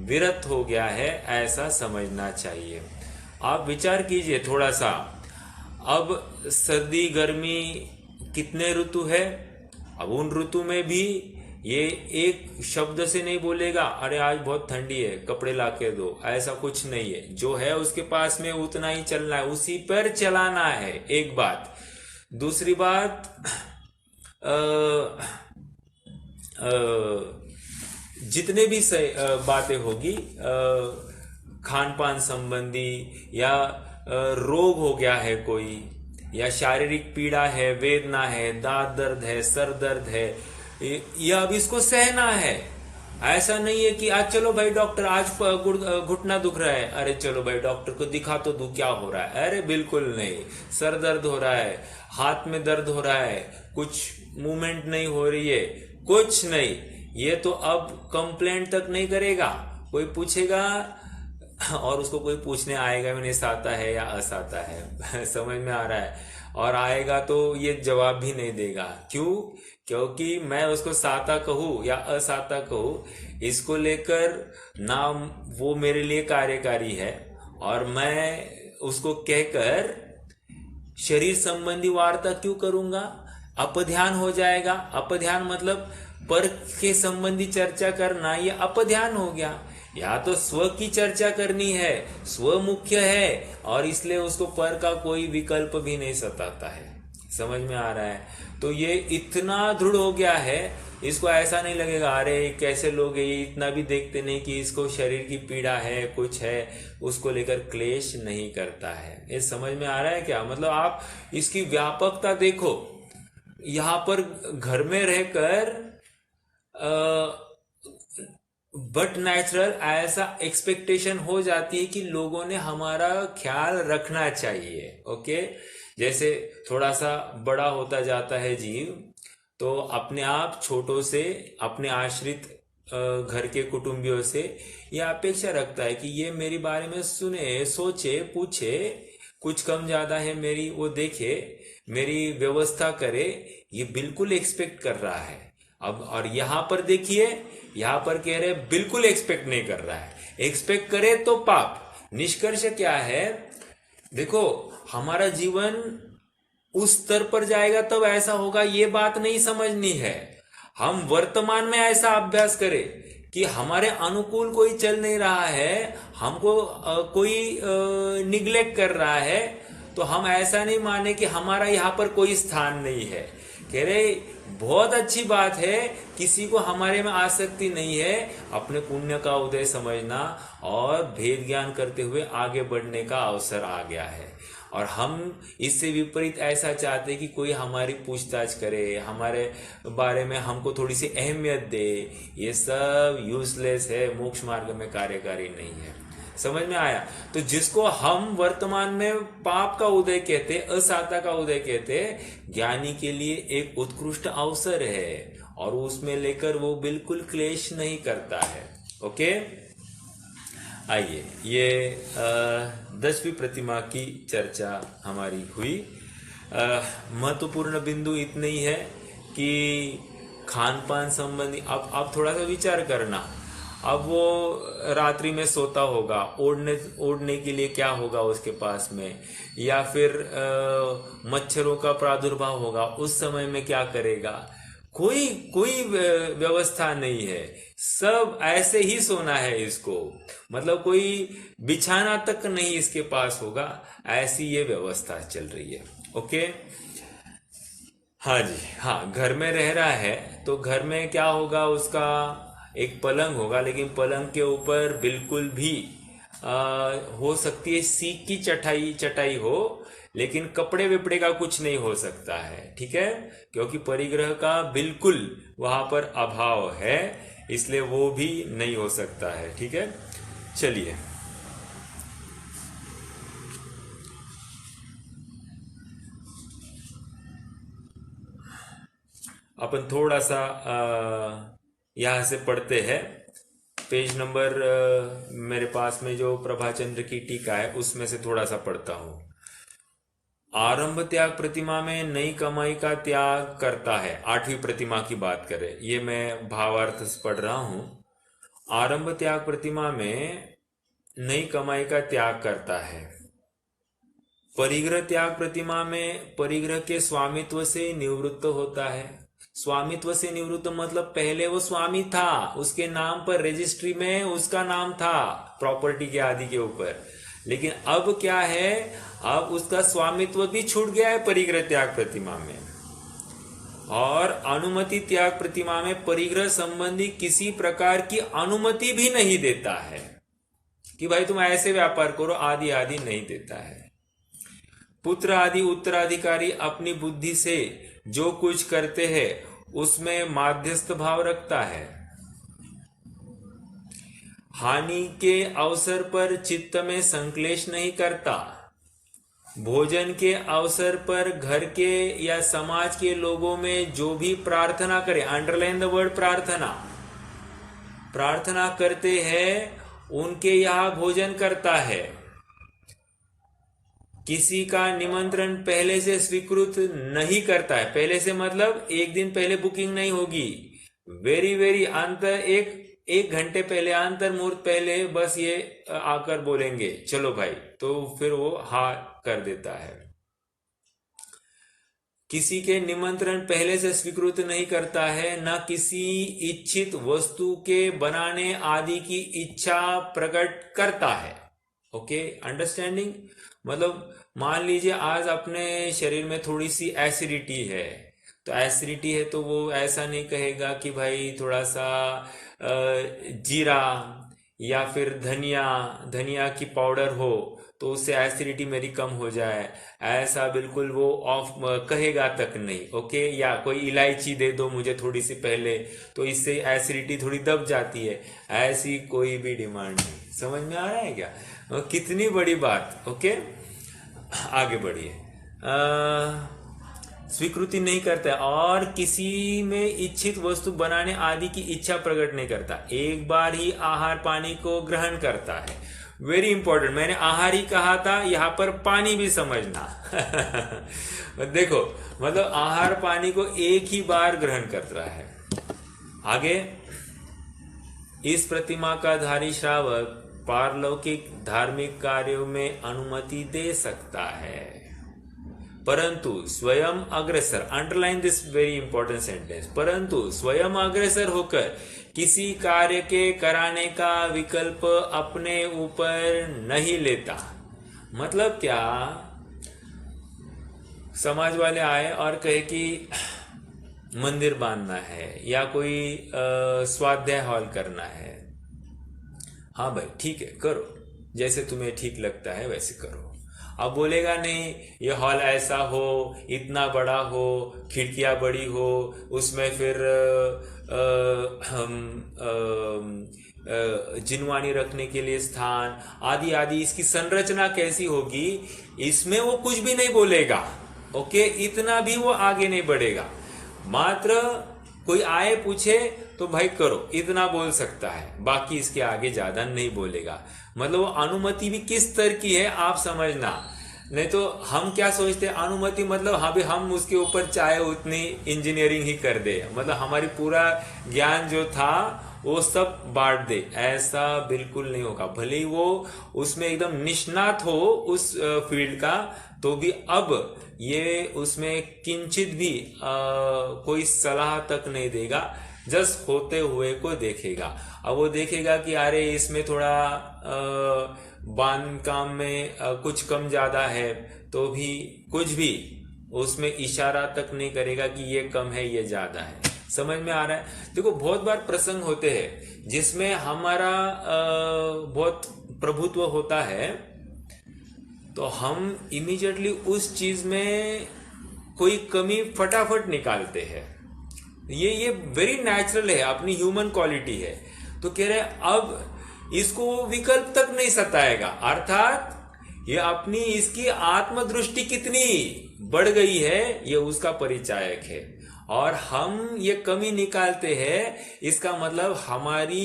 A: विरत हो गया है, ऐसा समझना चाहिए। आप विचार कीजिए थोड़ा सा। अब सर्दी गर्मी कितने ऋतु है? अब उन ऋतु में भी ये एक शब्द से नहीं बोलेगा अरे आज बहुत ठंडी है कपड़े ला के दो, ऐसा कुछ नहीं है। जो है उसके पास में उतना ही चलना है, उसी पर चलाना है। एक बात। दूसरी बात, जितने भी बातें होगी खान पान संबंधी, या रोग हो गया है कोई, या शारीरिक पीड़ा है, वेदना है, दांत दर्द है, सर दर्द है, या अब इसको सहना है। ऐसा नहीं है कि आज चलो भाई डॉक्टर, आज घुटना दुख रहा है, अरे चलो भाई डॉक्टर को दिखा तो दूं क्या हो रहा है। अरे बिल्कुल नहीं। सर दर्द हो रहा है, हाथ में दर्द हो रहा है, कुछ मूवमेंट नहीं हो रही है, कुछ नहीं, ये तो अब कंप्लेंट तक नहीं करेगा। कोई पूछेगा और उसको कोई पूछने आएगा मैंने साता है या असाता है समझ में आ रहा है, और आएगा तो ये जवाब भी नहीं देगा। क्यों? क्योंकि मैं उसको साता कहूँ या असाता कहूँ, इसको लेकर ना वो मेरे लिए कार्यकारी है, और मैं उसको कहकर शरीर संबंधी वार्ता क्यों करूंगा? अपध्यान हो जाएगा। अपध्यान मतलब पर के संबंधी चर्चा करना, ये अपध्यान हो गया। या तो स्व की चर्चा करनी है, स्व मुख्य है, और इसलिए उसको पर का कोई विकल्प भी नहीं सताता है। समझ में आ रहा है? तो ये इतना दृढ़ हो गया है, इसको ऐसा नहीं लगेगा अरे कैसे लोग ये इतना भी देखते नहीं कि इसको शरीर की पीड़ा है, कुछ है, उसको लेकर क्लेश नहीं करता है। ये समझ में आ रहा है क्या? मतलब आप इसकी व्यापकता देखो। यहाँ पर घर में रहकर बट नेचुरल ऐसा एक्सपेक्टेशन हो जाती है कि लोगों ने हमारा ख्याल रखना चाहिए। ओके, जैसे थोड़ा सा बड़ा होता जाता है जीव, तो अपने आप छोटों से, अपने आश्रित घर के कुटुंबियों से यह अपेक्षा रखता है कि ये मेरे बारे में सुने, सोचे, पूछे, कुछ कम ज्यादा है मेरी वो देखे, मेरी व्यवस्था करे, ये बिल्कुल एक्सपेक्ट कर रहा है। अब और यहां पर देखिए, यहां पर कह रहे बिल्कुल एक्सपेक्ट नहीं कर रहा है। एक्सपेक्ट करे तो पाप। निष्कर्ष क्या है? देखो, हमारा जीवन उस स्तर पर जाएगा तब ऐसा होगा, ये बात नहीं समझनी है। हम वर्तमान में ऐसा अभ्यास करें कि हमारे अनुकूल कोई चल नहीं रहा है, हमको कोई निग्लेक्ट कर रहा है, तो हम ऐसा नहीं माने कि हमारा यहाँ पर कोई स्थान नहीं है। कह रहे बहुत अच्छी बात है, किसी को हमारे में आसक्ति नहीं है, अपने पुण्य का उदय समझना और भेद ज्ञान करते हुए आगे बढ़ने का अवसर आ गया है। और हम इससे विपरीत ऐसा चाहते हैं कि कोई हमारी पूछताछ करे, हमारे बारे में हमको थोड़ी सी अहमियत दे। ये सब यूजलेस है, मोक्ष मार्ग में कार्यकारी नहीं है। समझ में आया? तो जिसको हम वर्तमान में पाप का उदय कहते, असाता का उदय कहते, ज्ञानी के लिए एक उत्कृष्ट अवसर है और उसमें लेकर वो बिल्कुल क्लेश नहीं करता है। ओके, आइए, ये 10वीं प्रतिमा की चर्चा हमारी हुई। महत्वपूर्ण बिंदु इतने ही है कि खान पान संबंधी अब थोड़ा सा विचार करना। अब वो रात्रि में सोता होगा, ओढ़ने के लिए क्या होगा उसके पास में, या फिर मच्छरों का प्रादुर्भाव होगा, उस समय में क्या करेगा? कोई कोई व्यवस्था नहीं है, सब ऐसे ही सोना है इसको, मतलब कोई बिछाना तक नहीं इसके पास होगा, ऐसी ये व्यवस्था चल रही है। ओके, हाँ जी, हाँ, घर में रह रहा है तो घर में क्या होगा, उसका एक पलंग होगा, लेकिन पलंग के ऊपर बिल्कुल भी हो सकती है सीक की चटाई हो, लेकिन कपड़े विपड़े का कुछ नहीं हो सकता है। ठीक है, क्योंकि परिग्रह का बिल्कुल वहां पर अभाव है, इसलिए वो भी नहीं हो सकता है। ठीक है, चलिए, अपन थोड़ा सा यहां से पढ़ते हैं। पेज नंबर मेरे पास में जो प्रभाचंद्र की टीका है उसमें से थोड़ा सा पढ़ता हूं। आरंभ त्याग प्रतिमा में नई कमाई का त्याग करता है। 8वीं प्रतिमा की बात करें, ये मैं भावार्थ पढ़ रहा हूं। आरंभ त्याग प्रतिमा में नई कमाई का त्याग करता है। परिग्रह त्याग प्रतिमा में परिग्रह के स्वामित्व से निवृत्त होता है। स्वामित्व से निवृत्त मतलब पहले वो स्वामी था, उसके नाम पर रजिस्ट्री में उसका नाम था प्रॉपर्टी के आदि के ऊपर, लेकिन अब क्या है, अब उसका स्वामित्व भी छूट गया है परिग्रह त्याग प्रतिमा में। और अनुमति त्याग प्रतिमा में परिग्रह संबंधी किसी प्रकार की अनुमति भी नहीं देता है कि भाई तुम ऐसे व्यापार करो, आदि आदि नहीं देता है। पुत्र आदि उत्तराधिकारी अपनी बुद्धि से जो कुछ करते हैं उसमें माध्यस्थ भाव रखता है। हानि के अवसर पर चित्त में संक्लेश नहीं करता। भोजन के अवसर पर घर के या समाज के लोगों में जो भी प्रार्थना करे, अंडरलाइन द वर्ड प्रार्थना, प्रार्थना करते हैं उनके यहां भोजन करता है। किसी का निमंत्रण पहले से स्वीकृत नहीं करता है। पहले से मतलब एक दिन पहले बुकिंग नहीं होगी, वेरी अंतर एक घंटे पहले, अंतर मुहूर्त पहले बस ये आकर बोलेंगे चलो भाई, तो फिर वो हाँ कर देता है। किसी के निमंत्रण पहले से स्वीकृत नहीं करता है, न किसी इच्छित वस्तु के बनाने आदि की इच्छा प्रकट करता है। Okay, understanding? मतलब मान लीजिए आज अपने शरीर में थोड़ी सी एसिडिटी है, तो एसिडिटी है तो वो ऐसा नहीं कहेगा कि भाई थोड़ा सा जीरा या फिर धनिया की पाउडर हो तो उससे एसिडिटी मेरी कम हो जाए, ऐसा बिल्कुल वो ऑफ कहेगा तक नहीं। ओके, या कोई इलायची दे दो मुझे थोड़ी सी पहले, तो इससे एसिडिटी थोड़ी दब जाती है, ऐसी कोई भी डिमांड नहीं। समझ में आ रहा है क्या? कितनी बड़ी बात। ओके, आगे बढ़िए। स्वीकृति नहीं करता है और किसी में इच्छित वस्तु बनाने आदि की इच्छा प्रकट नहीं करता, एक बार ही आहार पानी को ग्रहण करता है। वेरी इंपॉर्टेंट, मैंने आहार ही कहा था, यहां पर पानी भी समझना। देखो, मतलब आहार पानी को एक ही बार ग्रहण करता है। आगे, इस प्रतिमा का धारी श्रावक पारलौकिक धार्मिक कार्यों में अनुमति दे सकता है, परंतु स्वयं अग्रसर, underline this very important sentence, परंतु स्वयं अग्रसर होकर किसी कार्य के कराने का विकल्प अपने ऊपर नहीं लेता। मतलब क्या, समाज वाले आए और कहे कि मंदिर बांधना है या कोई स्वाध्याय हॉल करना है, हाँ भाई ठीक है करो, जैसे तुम्हें ठीक लगता है वैसे करो। अब बोलेगा नहीं ये हॉल ऐसा हो, इतना बड़ा हो, खिड़कियां बड़ी हो, उसमें फिर जिनवानी रखने के लिए स्थान आदि आदि, इसकी संरचना कैसी होगी, इसमें वो कुछ भी नहीं बोलेगा। ओके, इतना भी वो आगे नहीं बढ़ेगा। मात्र कोई आए पूछे तो भाई करो, इतना बोल सकता है, बाकी इसके आगे ज्यादा नहीं बोलेगा। मतलब वो अनुमति भी किस स्तर की है आप समझना। नहीं तो हम क्या सोचते हैं, अनुमति मतलब हाँ भी हम उसके ऊपर चाहे उतनी इंजीनियरिंग ही कर दे, मतलब हमारी पूरा ज्ञान जो था वो सब बांट दे, ऐसा बिल्कुल नहीं होगा। भले ही वो उसमें एकदम निष्णात हो उस फील्ड का, तो भी अब ये उसमें किंचित भी कोई सलाह तक नहीं देगा, जस्ट होते हुए को देखेगा। अब वो देखेगा कि अरे इसमें थोड़ा बांध काम में कुछ कम ज्यादा है, तो भी कुछ भी उसमें इशारा तक नहीं करेगा कि ये कम है ये ज्यादा है। समझ में आ रहा है? देखो, बहुत बार प्रसंग होते हैं जिसमें हमारा बहुत प्रभुत्व होता है, तो हम इमीडिएटली उस चीज में कोई कमी फटाफट निकालते हैं। ये वेरी नेचुरल है, अपनी ह्यूमन क्वालिटी है। तो कह रहे अब इसको विकल्प तक नहीं सताएगा, अर्थात ये अपनी इसकी आत्मदृष्टि कितनी बढ़ गई है ये उसका परिचायक है। और हम ये कमी निकालते हैं, इसका मतलब हमारी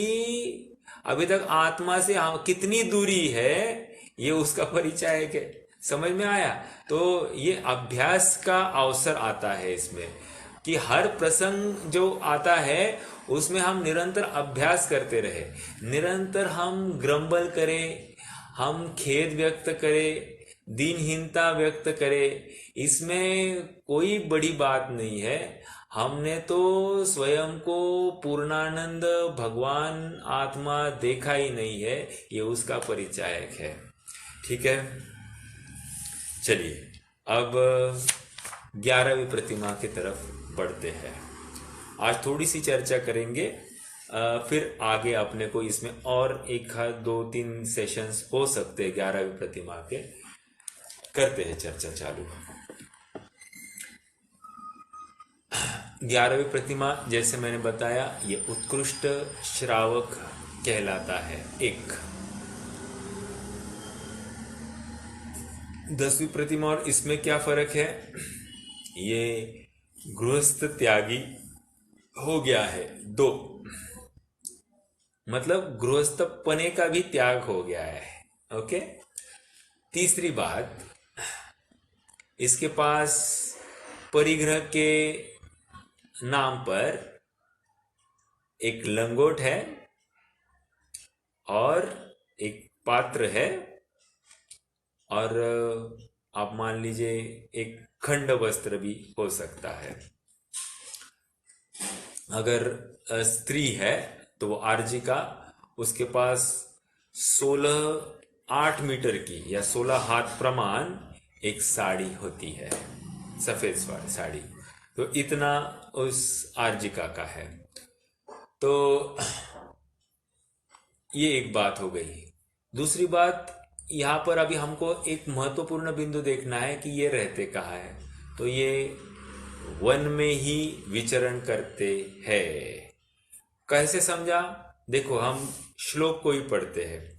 A: अभी तक आत्मा से कितनी दूरी है ये उसका परिचायक है। समझ में आया? तो ये अभ्यास का अवसर आता है इसमें, कि हर प्रसंग जो आता है उसमें हम निरंतर अभ्यास करते रहे, निरंतर हम ग्रंबल करें, हम खेद व्यक्त करें, दीनहीनता व्यक्त करें, इसमें कोई बड़ी बात नहीं है। हमने तो स्वयं को पूर्णानंद भगवान आत्मा देखा ही नहीं है, ये उसका परिचायक है। ठीक है, चलिए अब 11वीं प्रतिमा की तरफ बढ़ते हैं। आज थोड़ी सी चर्चा करेंगे, फिर आगे अपने को इसमें और 1-2-3 सेशंस हो सकते हैं 11वीं प्रतिमा के। करते हैं चर्चा चालू। 11वीं प्रतिमा जैसे मैंने बताया, ये उत्कृष्ट श्रावक कहलाता है। 10वीं प्रतिमा और इसमें क्या फर्क है, ये गृहस्थ त्यागी हो गया है। 2 मतलब गृहस्थ पने का भी त्याग हो गया है। ओके, तीसरी बात, इसके पास परिग्रह के नाम पर एक लंगोट है और एक पात्र है, और आप मान लीजिए एक खंड वस्त्र भी हो सकता है। अगर स्त्री है तो वो आर्जिका, उसके पास 8 मीटर की या 16 हाथ प्रमाण एक साड़ी होती है, सफेद साड़ी। तो इतना उस आर्जिका का है। तो ये एक बात हो गई। दूसरी बात, यहाँ पर अभी हमको एक महत्वपूर्ण बिंदु देखना है कि ये रहते कहाँ है। तो ये वन में ही विचरण करते हैं। कैसे समझा? देखो, हम श्लोक को ही पढ़ते हैं।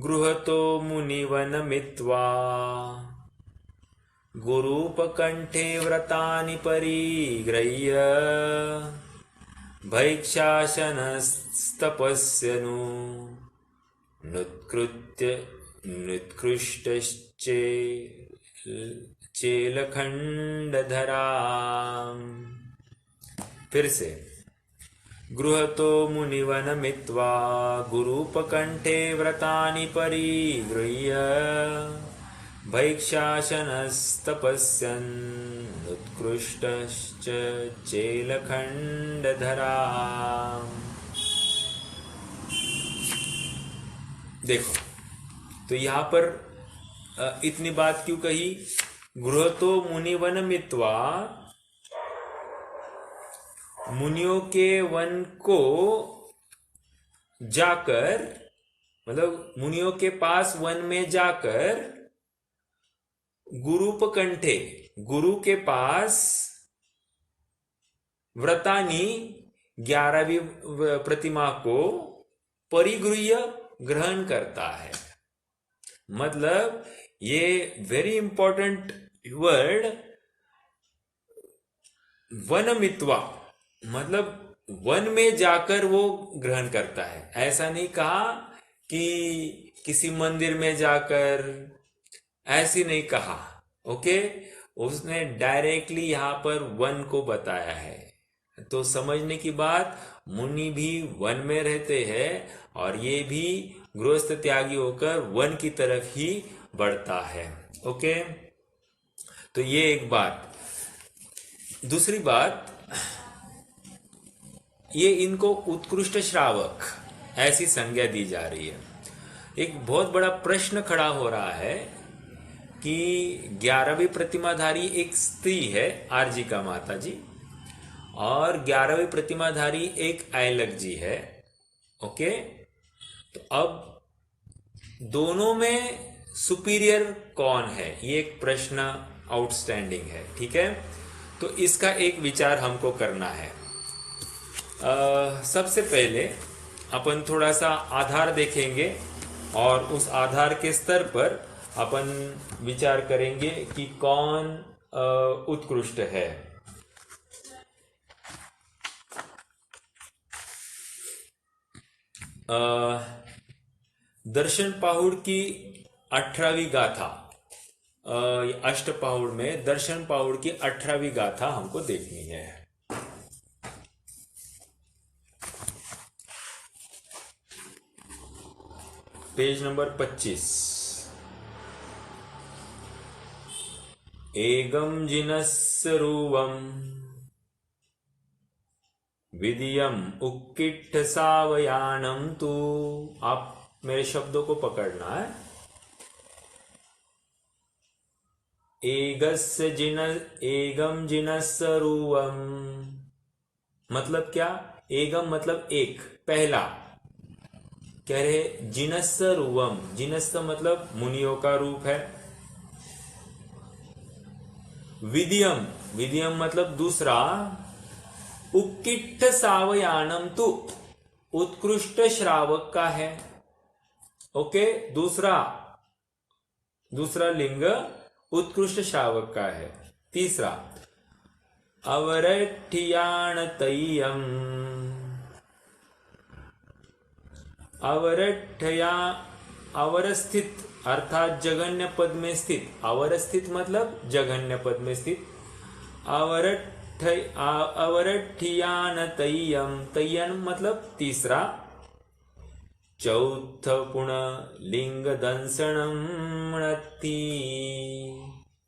A: गृहतो मुनिवन मित्वा गुरूपकंठे व्रतानि परिगृह्य भैक्षाशनस्तपस्यनु नुत्कृष्टश्चे चेलखंडधरा। फिर से, गृहतो मुनिवन मित्वा गुरूपकंठे व्रतानि परिगृह्य भैक्षाशनस्तपस्यन् उत्कृष्टश्च चेलखंडधरा। देखो, तो यहाँ पर इतनी बात क्यों कही? गृहतो मुनिवन मित्वा, मुनियों के वन को जाकर, मतलब मुनियों के पास वन में जाकर, गुरूपकंठे, गुरु के पास, व्रतानी 11वीं प्रतिमा को, परिगृह्य ग्रहण करता है। मतलब ये वेरी इंपॉर्टेंट वर्ड, वनमित्वा, मतलब वन में जाकर वो ग्रहण करता है। ऐसा नहीं कहा कि किसी मंदिर में जाकर, ऐसी नहीं कहा। ओके, उसने डायरेक्टली यहां पर वन को बताया है। तो समझने की बात, मुनि भी वन में रहते हैं और ये भी गृहस्थ त्यागी होकर वन की तरफ ही बढ़ता है। ओके, तो ये एक बात। दूसरी बात, ये इनको उत्कृष्ट श्रावक ऐसी संज्ञा दी जा रही है। एक बहुत बड़ा प्रश्न खड़ा हो रहा है कि 11वीं प्रतिमाधारी एक स्त्री है, आर्जिका माता जी, और 11वीं प्रतिमाधारी एक ऐलक जी है। ओके, तो अब दोनों में सुपीरियर कौन है, ये एक प्रश्न आउटस्टैंडिंग है। ठीक है, तो इसका एक विचार हमको करना है। सबसे पहले अपन थोड़ा सा आधार देखेंगे और उस आधार के स्तर पर अपन विचार करेंगे कि कौन उत्कृष्ट है। दर्शन पाहुड़ की 18वीं गाथा, अष्टपाहुड़ में दर्शन पाहुड़ की 18वीं गाथा हमको देखनी है। Page number 25। एगम जिनस्सरुवम विदियम उक्किट्ठ सावयानम तू। आप मेरे शब्दों को पकड़ना है। एगम जिनस्सरुवम मतलब क्या? एगम मतलब एक, पहला। कह रहे जिनस्स रूवम, जिनस्स मतलब मुनियों का रूप है। विदियम, विदियम मतलब दूसरा। उक्किट्ठ सावयानम तु, उत्कृष्ट श्रावक का है। ओके, दूसरा लिंग उत्कृष्ट श्रावक का है। तीसरा, अवरठियाण तय्यम, अवरठया, अवरस्थित अर्थात जघन्य पद में स्थित। अवरस्थित मतलब जघन्य पद में स्थित। अवरठियान तय्यम, तय्यन मतलब तीसरा। चौथ पुण लिंग दंसनम णत्ति,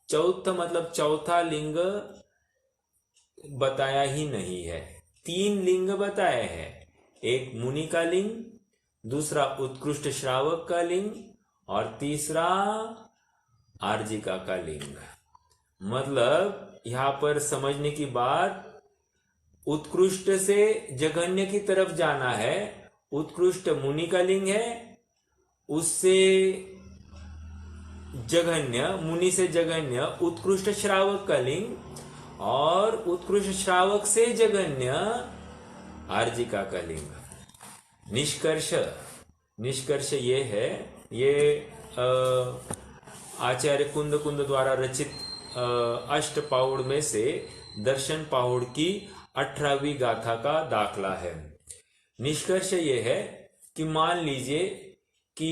A: चौथ मतलब चौथा लिंग बताया ही नहीं है। 3 लिंग बताए हैं, एक मुनि का लिंग, दूसरा उत्कृष्ट श्रावक का लिंग और तीसरा आर्जिका का लिंग। मतलब यहां पर समझने की बात, उत्कृष्ट से जघन्य की तरफ जाना है। उत्कृष्ट मुनि का लिंग है, उससे जघन्य, मुनि से जघन्य उत्कृष्ट श्रावक का लिंग, और उत्कृष्ट श्रावक से जघन्य आर्जिका का लिंग। निष्कर्ष निष्कर्ष ये है, ये आचार्य कुंद द्वारा रचित अष्ट पाहुड़ में से दर्शन पाहुड़ की 18वीं गाथा का दाखला है। निष्कर्ष ये है कि मान लीजिए कि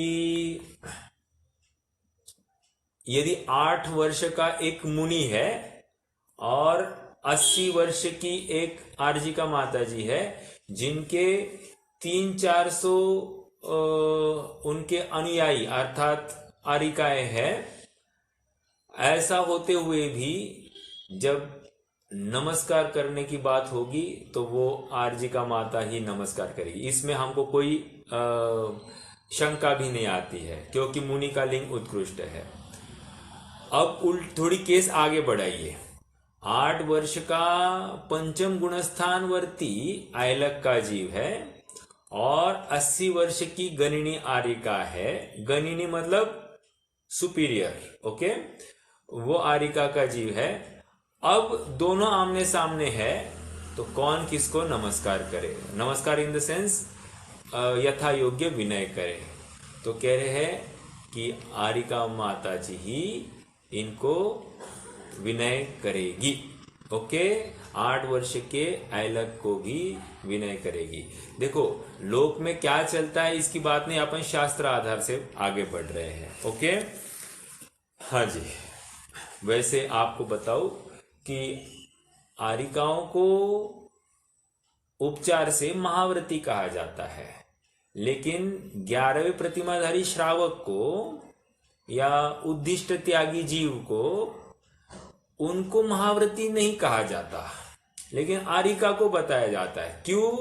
A: यदि 8 वर्ष का एक मुनि है और 80 वर्ष की एक आर्जिका माता जी है, जिनके 300-400 उनके अनुयायी अर्थात आरिकाएं हैं, ऐसा होते हुए भी जब नमस्कार करने की बात होगी तो वो आर्जिका माता ही नमस्कार करेगी। इसमें हमको कोई शंका भी नहीं आती है, क्योंकि मुनि का लिंग उत्कृष्ट है। अब थोड़ी केस आगे बढ़ाइए। 8 वर्ष का पंचम गुणस्थानवर्ती आयलक का जीव है और 80 वर्ष की गणिनी आरिका है। गणिनी मतलब सुपीरियर, ओके, वो आरिका का जीव है। अब दोनों आमने सामने है, तो कौन किसको नमस्कार करे? नमस्कार इन द सेंस यथा योग्य विनय करे। तो कह रहे हैं कि आरिका माता जी ही इनको विनय करेगी। ओके, 8 वर्ष के आयलक को भी विनय करेगी। देखो लोक में क्या चलता है इसकी बात नहीं, अपन शास्त्र आधार से आगे बढ़ रहे हैं। ओके, हाँ जी। वैसे आपको बताओ कि आरिकाओं को उपचार से महाव्रती कहा जाता है, लेकिन 11वें प्रतिमाधारी श्रावक को या उद्दिष्ट त्यागी जीव को उनको महाव्रती नहीं कहा जाता, लेकिन आरिका को बताया जाता है। क्यों?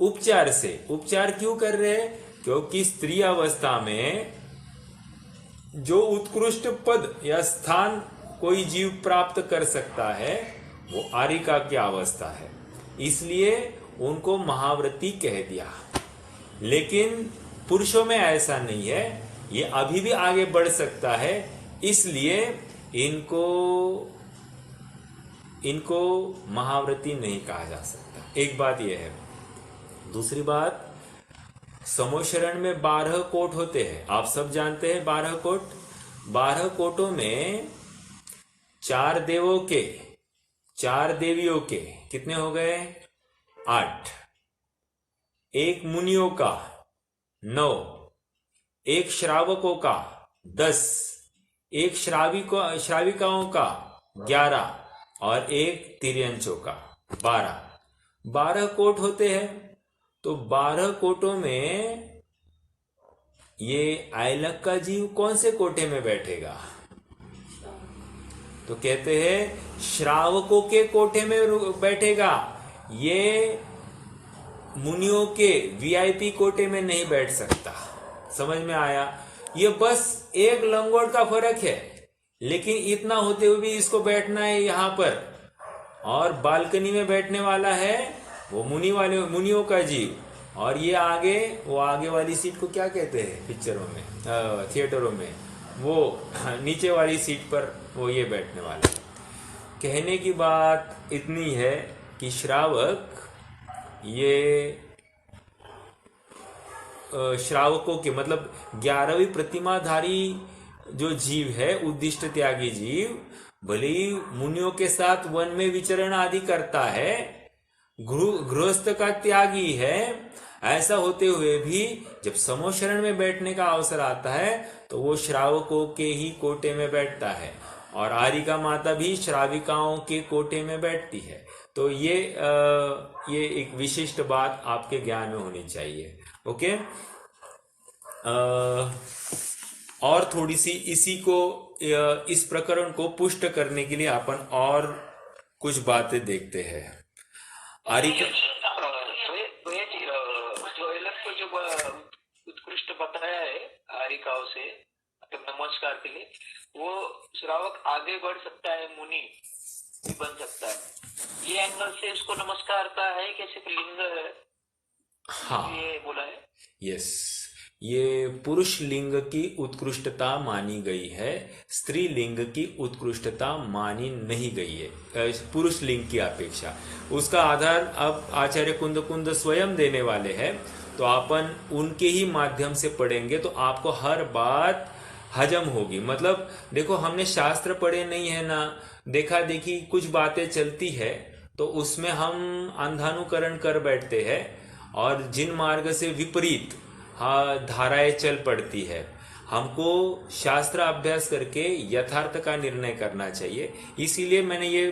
A: उपचार से। उपचार क्यों कर रहे हैं? क्योंकि स्त्री अवस्था में जो उत्कृष्ट पद या स्थान कोई जीव प्राप्त कर सकता है वो आरिका की अवस्था है, इसलिए उनको महाव्रती कह दिया। लेकिन पुरुषों में ऐसा नहीं है, ये अभी भी आगे बढ़ सकता है, इसलिए इनको महाव्रती नहीं कहा जा सकता। एक बात यह है। दूसरी बात, समोशरण में 12 कोट होते हैं, आप सब जानते हैं 12 कोट। 12 कोटों में 4 देवों के, 4 देवियों के कितने हो गए? 8। एक मुनियों का 9, एक श्रावकों का 10, एक श्राविकाओं का 11 और एक तिर्यंचों का 12। 12 कोट होते हैं। तो 12 कोटों में ये आयलक का जीव कौन से कोटे में बैठेगा? तो कहते हैं श्रावकों के कोटे में बैठेगा। ये मुनियों के वीआईपी कोटे में नहीं बैठ सकता। समझ में आया? ये बस एक लंगोट का फर्क है, लेकिन इतना होते हुए भी इसको बैठना है यहां पर, और बालकनी में बैठने वाला है वो मुनियों का जीव, और ये वो आगे वाली सीट को क्या कहते हैं पिक्चरों में, थिएटरों में, वो नीचे वाली सीट पर वो ये बैठने वाला है। कहने की बात इतनी है कि श्रावक ये श्रावकों के मतलब 11वीं प्रतिमाधारी जो जीव है, उद्दिष्ट त्यागी जीव, भले ही मुनियों के साथ वन में विचरण आदि करता है, गृहस्थ का त्यागी है, ऐसा होते हुए भी जब समोशरण में बैठने का अवसर आता है तो वो श्रावकों के ही कोटे में बैठता है, और आरिका माता भी श्राविकाओं के कोटे में बैठती है। तो ये एक विशिष्ट बात आपके ज्ञान में होनी चाहिए। ओके, और थोड़ी सी इस प्रकरण को पुष्ट करने के लिए अपन और कुछ बातें देखते हैं। आरिका
B: उत्कृष्ट बताया है आरिकाओं से नमस्कार के लिए, वो श्रावक आगे बढ़ सकता है, मुनि भी बन सकता है। ये एंगल से उसको नमस्कार का है कि सिर्फ लिंग है?
A: हाँ,
B: ये बोला है।
A: यस, ये पुरुष लिंग की उत्कृष्टता मानी गई है, स्त्री लिंग की उत्कृष्टता मानी नहीं गई है पुरुष लिंग की अपेक्षा। उसका आधार अब आचार्य कुंद स्वयं देने वाले हैं, तो अपन उनके ही माध्यम से पढ़ेंगे तो आपको हर बात हजम होगी। मतलब देखो, हमने शास्त्र पढ़े नहीं है ना, देखा देखी कुछ बातें चलती है तो उसमें हम अंधानुकरण कर बैठते हैं और जिन मार्ग से विपरीत धाराएं चल पड़ती है। हमको शास्त्र अभ्यास करके यथार्थ का निर्णय करना चाहिए। इसीलिए मैंने ये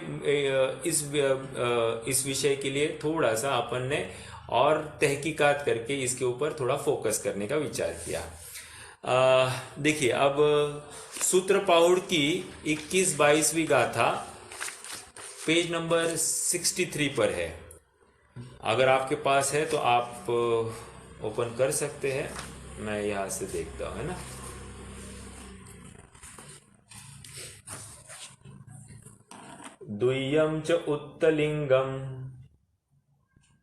A: इस विषय के लिए थोड़ा सा अपन ने और तहकीकात करके इसके ऊपर थोड़ा फोकस करने का विचार किया। देखिए, अब सूत्र पाहुड़ की 21-22वीं गाथा पेज नंबर 63 पर है। अगर आपके पास है तो आप ओपन कर सकते हैं, मैं यहां से देखता हूं, है ना। द्वियम च उत्तलिंगम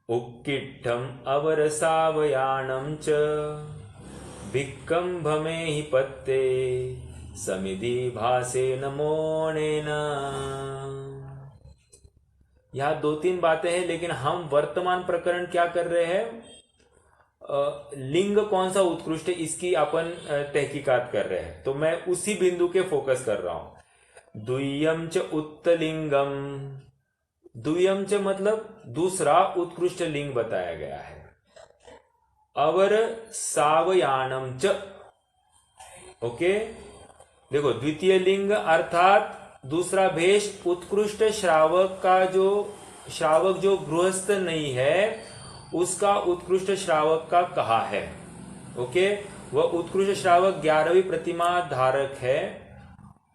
A: उक्किट्ठम अवरसावयाणम च विकंभमे हि पत्ते समिधि भासे नमोनेन। यहां 2-3 बातें हैं, लेकिन हम वर्तमान प्रकरण क्या कर रहे हैं, लिंग कौन सा उत्कृष्ट है इसकी अपन तहकीकात कर रहे हैं। तो मैं उसी बिंदु के फोकस कर रहा हूं। द्वियम च उत्तलिंगम, द्वियम च मतलब दूसरा उत्कृष्ट लिंग बताया गया है। अवर सावयानम च, ओके, देखो द्वितीय लिंग अर्थात दूसरा भेष उत्कृष्ट श्रावक का, जो श्रावक जो गृहस्थ नहीं है उसका उत्कृष्ट श्रावक का कहा है। ओके, वह उत्कृष्ट श्रावक 11वीं प्रतिमा धारक है।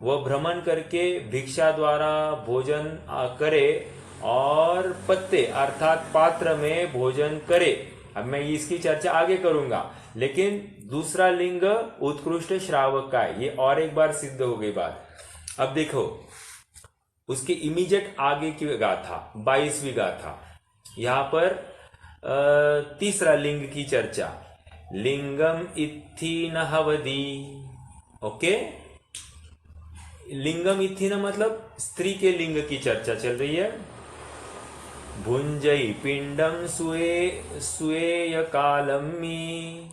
A: वह भ्रमण करके भिक्षा द्वारा भोजन करे और पत्ते अर्थात पात्र में भोजन करे। अब मैं इसकी चर्चा आगे करूंगा, लेकिन दूसरा लिंग उत्कृष्ट श्रावक का है, ये और एक बार सिद्ध हो गई बात। अब देखो उसके इमीडिएट आगे की गाथा 22वीं गाथा, यहां पर तीसरा लिंग की चर्चा, लिंगम इत्थी न हवदी। ओके, लिंगम इत्थी न मतलब स्त्री के लिंग की चर्चा चल रही है। भुंजई पिंडम सुएय कालम्मी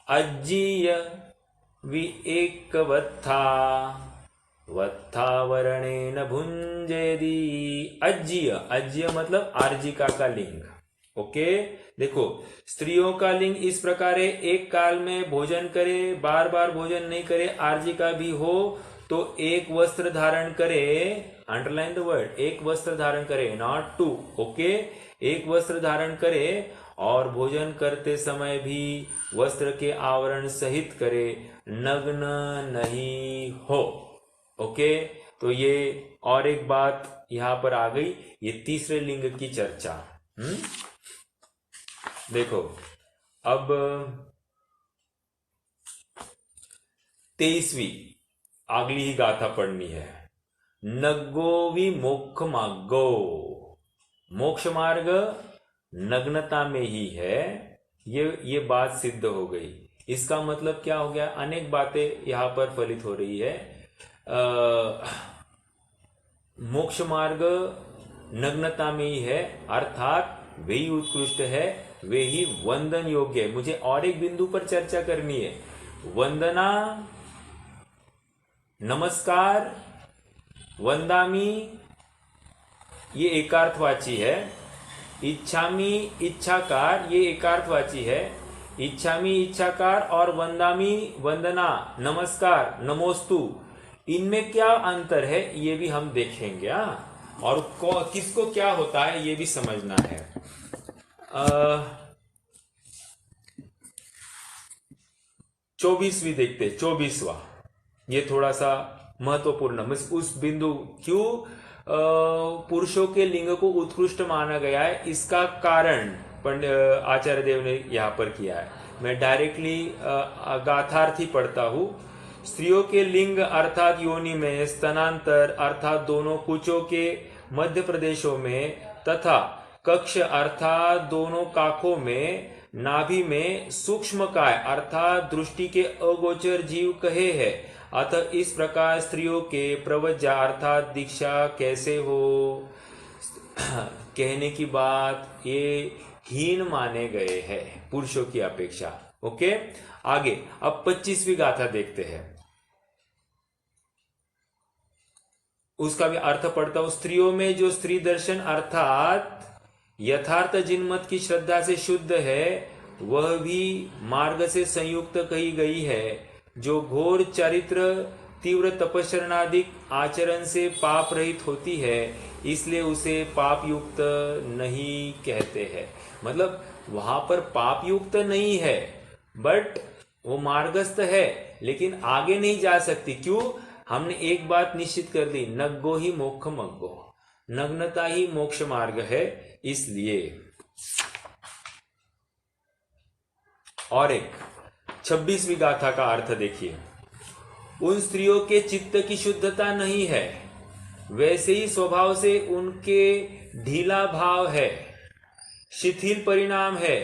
A: अज्जीय वि एक वत्था वर्णेन भुंजेदी। अज्जीय मतलब आर्जिका का लिंग। ओके, देखो स्त्रियों का लिंग इस प्रकार है, एक काल में भोजन करे, बार बार भोजन नहीं करे, आर्जिका भी हो तो एक वस्त्र धारण करे। अंडरलाइन द वर्ड, एक वस्त्र धारण करे, नॉट टू। ओके, एक वस्त्र धारण करे और भोजन करते समय भी वस्त्र के आवरण सहित करे, नग्न नहीं हो। ओके, तो ये और एक बात यहां पर आ गई, ये तीसरे लिंग की चर्चा। देखो अब 23वीं अगली ही गाथा पढ़नी है। नग्गो विमोक्ष मार्गो, मोक्ष मार्ग नग्नता में ही है, ये बात सिद्ध हो गई। इसका मतलब क्या हो गया, अनेक बातें यहां पर फलित हो रही है। मोक्ष मार्ग नग्नता में ही है, अर्थात वे ही उत्कृष्ट है, वे ही वंदन योग्य है। मुझे और एक बिंदु पर चर्चा करनी है। वंदना, नमस्कार, वंदामी ये एकार्थवाची है। इच्छामी इच्छाकार ये एकार्थवाची है। इच्छामी इच्छाकार और वंदामी वंदना, नमस्कार, नमोस्तु, इनमें क्या अंतर है ये भी हम देखेंगे। और किसको क्या होता है ये भी समझना है। 24वीं देखते, 24वां, ये थोड़ा सा महत्वपूर्ण, उस बिंदु क्यों पुरुषों के लिंग को उत्कृष्ट माना गया है, इसका कारण आचार्य देव ने यहां पर किया है। मैं डायरेक्टली गाथार्थ ही पढ़ता हूं। स्त्रियों के लिंग अर्थात योनि में, स्तनांतर अर्थात दोनों कुचों के मध्य प्रदेशों में, तथा कक्ष अर्थात दोनों काखों में, नाभि में सूक्ष्म काय अर्थात दृष्टि के अगोचर जीव कहे है। अतः इस प्रकार स्त्रियों के प्रवज्जा अर्थात दीक्षा कैसे हो कहने की बात ये हीन माने गए हैं पुरुषों की अपेक्षा। ओके, आगे अब 25वीं गाथा देखते हैं, उसका भी अर्थ पढ़ता हूं। स्त्रियों में जो स्त्री दर्शन अर्थात यथार्थ जिनमत की श्रद्धा से शुद्ध है वह भी मार्ग से संयुक्त कही गई है। जो घोर चरित्र तीव्र तपस्यादि आचरण से पाप रहित होती है इसलिए उसे पाप युक्त नहीं कहते हैं। मतलब वहां पर पाप युक्त नहीं है बट वो मार्गस्थ है लेकिन आगे नहीं जा सकती। क्यों? हमने एक बात निश्चित कर दी, नग्गो ही मोक्ष मग्गो, नग्नता ही मोक्ष मार्ग है, इसलिए। और एक 26वीं गाथा का अर्थ देखिए, उन स्त्रियों के चित्त की शुद्धता नहीं है, वैसे ही स्वभाव से उनके ढीला भाव है, शिथिल परिणाम है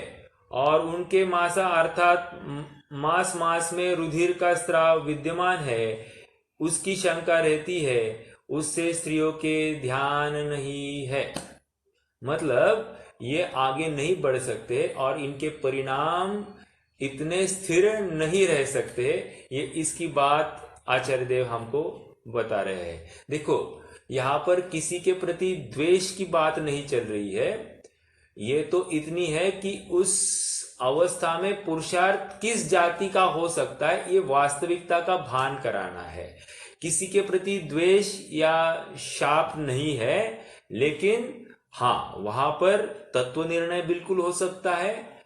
A: और उनके मासा अर्थात मास मास में रुधिर का स्राव विद्यमान है, उसकी शंका रहती है, उससे स्त्रियों के ध्यान नहीं है। मतलब ये आगे नहीं बढ़ सकते और इनके परिणाम इतने स्थिर नहीं रह सकते। ये इसकी बात आचार्य देव हमको बता रहे हैं। देखो यहां पर किसी के प्रति द्वेष की बात नहीं चल रही है, ये तो इतनी है कि उस अवस्था में पुरुषार्थ किस जाति का हो सकता है ये वास्तविकता का भान कराना है। किसी के प्रति द्वेष या शाप नहीं है, लेकिन हाँ वहां पर तत्व निर्णय बिल्कुल हो सकता है।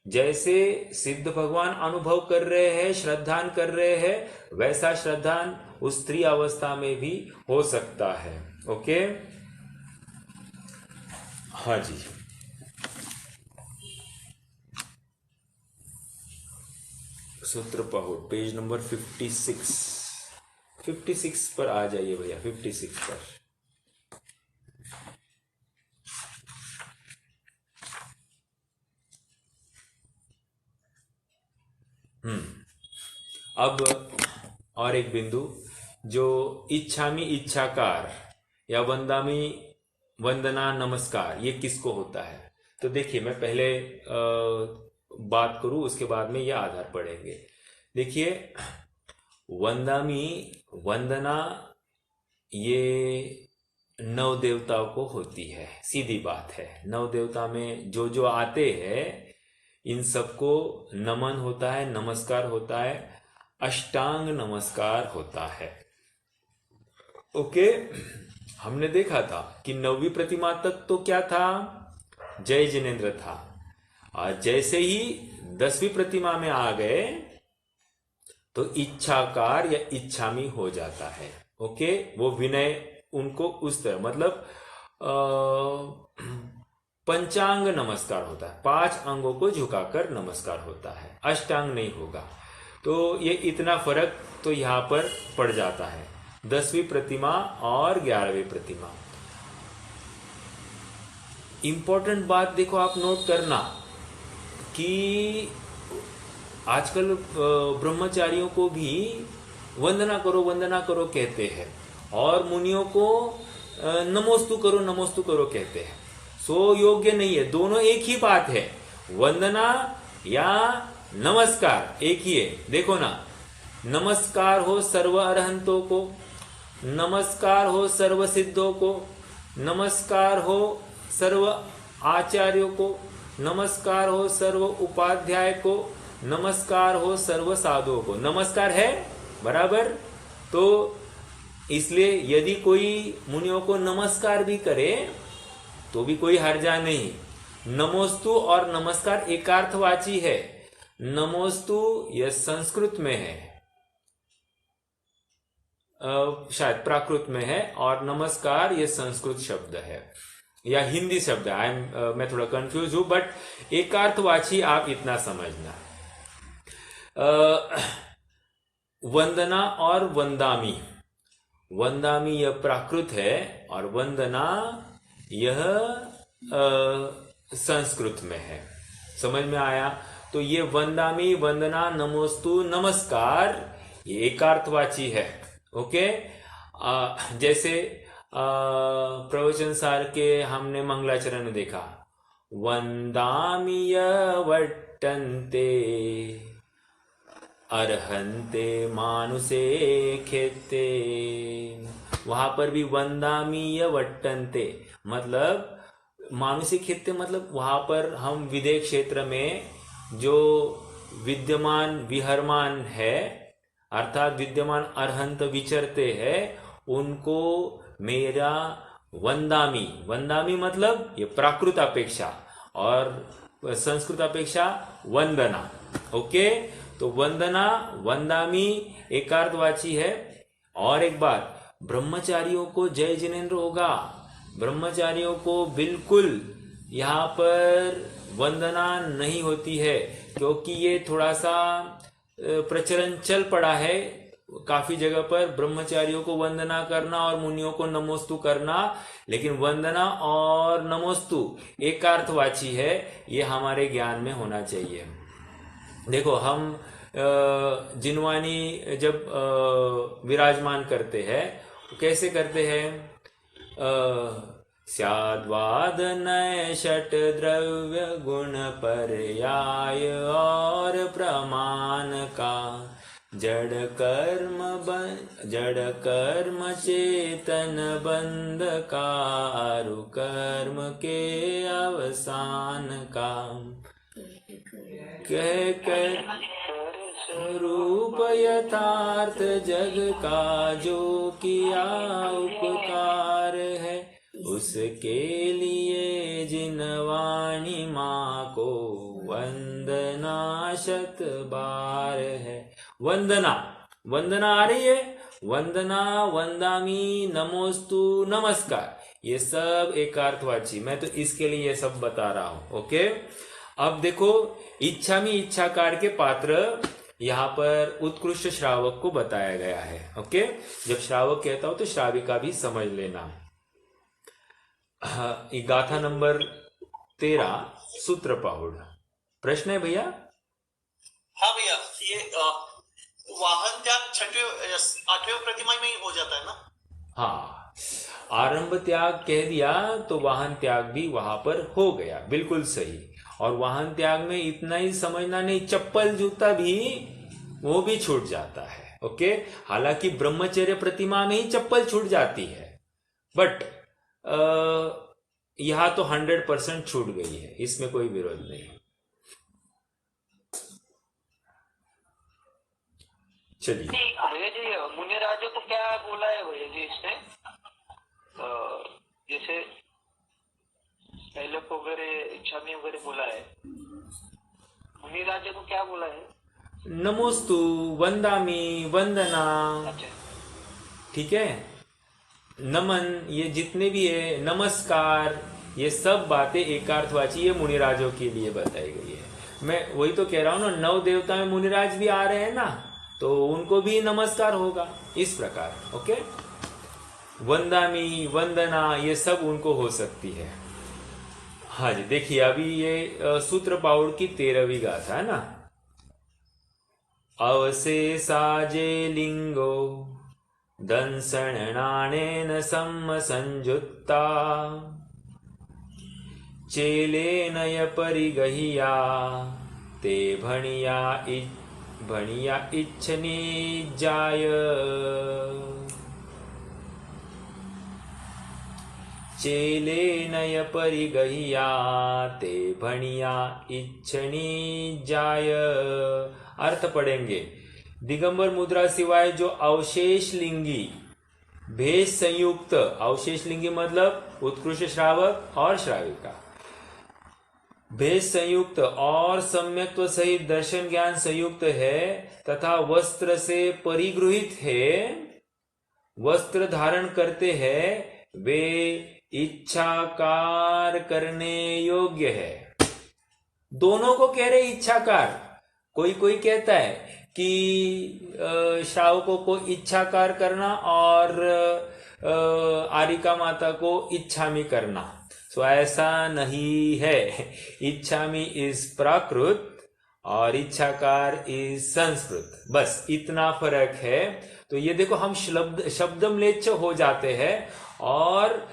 A: जैसे सिद्ध भगवान अनुभव कर रहे हैं, श्रद्धान कर रहे हैं, वैसा श्रद्धान उस स्त्री अवस्था में भी हो सकता है। ओके, हाँ जी, सूत्र पहुट पेज नंबर 56 पर आ जाइए भैया, 56 पर। अब और एक बिंदु, जो इच्छामी इच्छाकार या वंदामी वंदना नमस्कार, ये किसको होता है? तो देखिए मैं पहले बात करूं, उसके बाद में ये आधार पढ़ेंगे। देखिए वंदामी वंदना ये नव देवताओं को होती है, सीधी बात है। नव देवता में जो जो आते हैं इन सबको नमन होता है, नमस्कार होता है, अष्टांग नमस्कार होता है। ओके, हमने देखा था कि 9वीं प्रतिमा तक तो क्या था? जय जिनेन्द्र था। और जैसे ही 10वीं प्रतिमा में आ गए तो इच्छाकार या इच्छामी हो जाता है। ओके, वो विनय उनको उस तरह, मतलब पंचांग नमस्कार होता है, 5 अंगों को झुकाकर नमस्कार होता है, अष्टांग नहीं होगा। तो ये इतना फर्क तो यहां पर पड़ जाता है 10वीं प्रतिमा और 11वीं प्रतिमा। इंपॉर्टेंट बात देखो, आप नोट करना कि आजकल ब्रह्मचारियों को भी वंदना करो कहते हैं और मुनियों को नमोस्तु करो कहते हैं। सो योग्य नहीं है, दोनों एक ही बात है, वंदना या नमस्कार एक ही है। देखो ना, नमस्कार हो सर्व अरहंतों को, नमस्कार हो सर्व सिद्धों को, नमस्कार हो सर्व आचार्यों को, नमस्कार हो सर्व उपाध्याय को, नमस्कार हो सर्व साधुओं को। नमस्कार है बराबर। तो इसलिए यदि कोई मुनियों को नमस्कार भी करे तो भी कोई हर्जा नहीं। नमोस्तु और नमस्कार एकार्थवाची है। नमोस्तु यह संस्कृत में है, शायद प्राकृत में है, और नमस्कार यह संस्कृत शब्द है या हिंदी शब्द है। मैं थोड़ा कंफ्यूज हूं, बट एकार्थवाची आप इतना समझना। वंदना और वंदामी, वंदामी यह प्राकृत है और वंदना यह संस्कृत में है। समझ में आया? तो ये वंदामी, वंदना, नमोस्तु, नमस्कार, ये एकार्थवाची है। ओके। जैसे प्रवचन सार के हमने मंगलाचरण में देखा, वंदामि वर्तन्ते अर्हन्ते मानुषे खेते। वहां पर भी वंदामीय वट्टन्ते मतलब मानुषी खेते, मतलब वहां पर हम विदेह क्षेत्र में जो विद्यमान विहरमान है, अर्थात विद्यमान अर्हंत विचरते हैं, उनको मेरा वंदामी, वंदामी मतलब ये प्राकृत अपेक्षा और संस्कृत अपेक्षा वंदना। ओके, तो वंदना, वंदामी एकार्थवाची है। और एक बात, ब्रह्मचारियों को जय जिनेन्द्र होगा। ब्रह्मचारियों को बिल्कुल यहाँ पर वंदना नहीं होती है, क्योंकि ये थोड़ा सा प्रचलन चल पड़ा है काफी जगह पर, ब्रह्मचारियों को वंदना करना और मुनियों को नमोस्तु करना। लेकिन वंदना और नमोस्तु एकार्थवाची है, ये हमारे ज्ञान में होना चाहिए। देखो, हम जिनवानी जब विराजमान करते हैं तो कैसे करते हैं? स्याद्वादनय षट द्रव्य गुण पर्याय और प्रमाण का, जड़ कर्म चेतन बंध का, अरु कर्म के अवसान का, कह कर रूप यथार्थ जग का जो किया उपकार है, उसके लिए जिनवाणी माँ को वंदना शत बार है। वंदना, वंदना आ रही है, वंदना, वंदामी, नमोस्तु, नमस्कार, ये सब एकार्थवाची। मैं तो इसके लिए ये सब बता रहा हूं। ओके, अब देखो, इच्छामी इच्छाकार के पात्र यहाँ पर उत्कृष्ट श्रावक को बताया गया है। ओके, जब श्रावक कहता हो तो श्राविका भी समझ लेना। गाथा नंबर 13 सूत्र पाहुड़। प्रश्न है भैया?
B: हाँ भैया, ये वाहन त्याग 8वें प्रतिमा में ही हो जाता है ना?
A: हाँ, आरंभ त्याग कह दिया तो वाहन त्याग भी वहां पर हो गया, बिल्कुल सही। और वाहन त्याग में इतना ही समझना नहीं, चप्पल जूता भी वो भी छूट जाता है। ओके, हालांकि ब्रह्मचर्य प्रतिमा में ही चप्पल छूट जाती है, बट यहां तो 100% छूट गई है, इसमें कोई विरोध नहीं। चलिए
B: भैया जी, मुनिराजों को क्या बोला है भैया जी इसमें? जैसे पहले को वगैरह इच्छा में वगैरह बोला है, मुनिराजों को क्या बोला है?
A: नमोस्तु, वंदामी, वंदना।
B: अच्छा,
A: ठीक है, नमन, ये जितने भी है, नमस्कार, ये सब बातें एकार्थवाची, ये मुनिराजों के लिए बताई गई है। मैं वही तो कह रहा हूं ना, 9 देवता में मुनिराज भी आ रहे हैं ना, तो उनको भी नमस्कार होगा इस प्रकार। ओके, वंदामी, वंदना, ये सब उनको हो सकती है। हाँ जी, देखिए अभी ये सूत्र पाउड़ की 13वीं गाथा है ना। अवशेषाजे लिंगो दंसणानेन सम्म संजुत्ता, चेलेनय परिगहिया ते भणिया इच्छनी जाय, चेलेनय परिगहिया ते भणिया इच्छनी जाय। अर्थ पढ़ेंगे, दिगंबर मुद्रा सिवाय जो अवशेष लिंगी भेष संयुक्त, अवशेष लिंगी मतलब उत्कृष्ट श्रावक और श्राविका, भेष संयुक्त और सम्यक्त्व सहित दर्शन ज्ञान संयुक्त है, तथा वस्त्र से परिगृहित है, वस्त्र धारण करते हैं, वे इच्छाकार करने योग्य है। दोनों को कह रहे इच्छाकार। कोई कोई कहता है कि श्रावकों को इच्छाकार करना और आरिका माता को इच्छामी करना। सो ऐसा नहीं है। इच्छामि इज प्राकृत और इच्छाकार इज संस्कृत, बस इतना फर्क है। तो ये देखो, हम शब्दम्लेच्छ हो जाते हैं और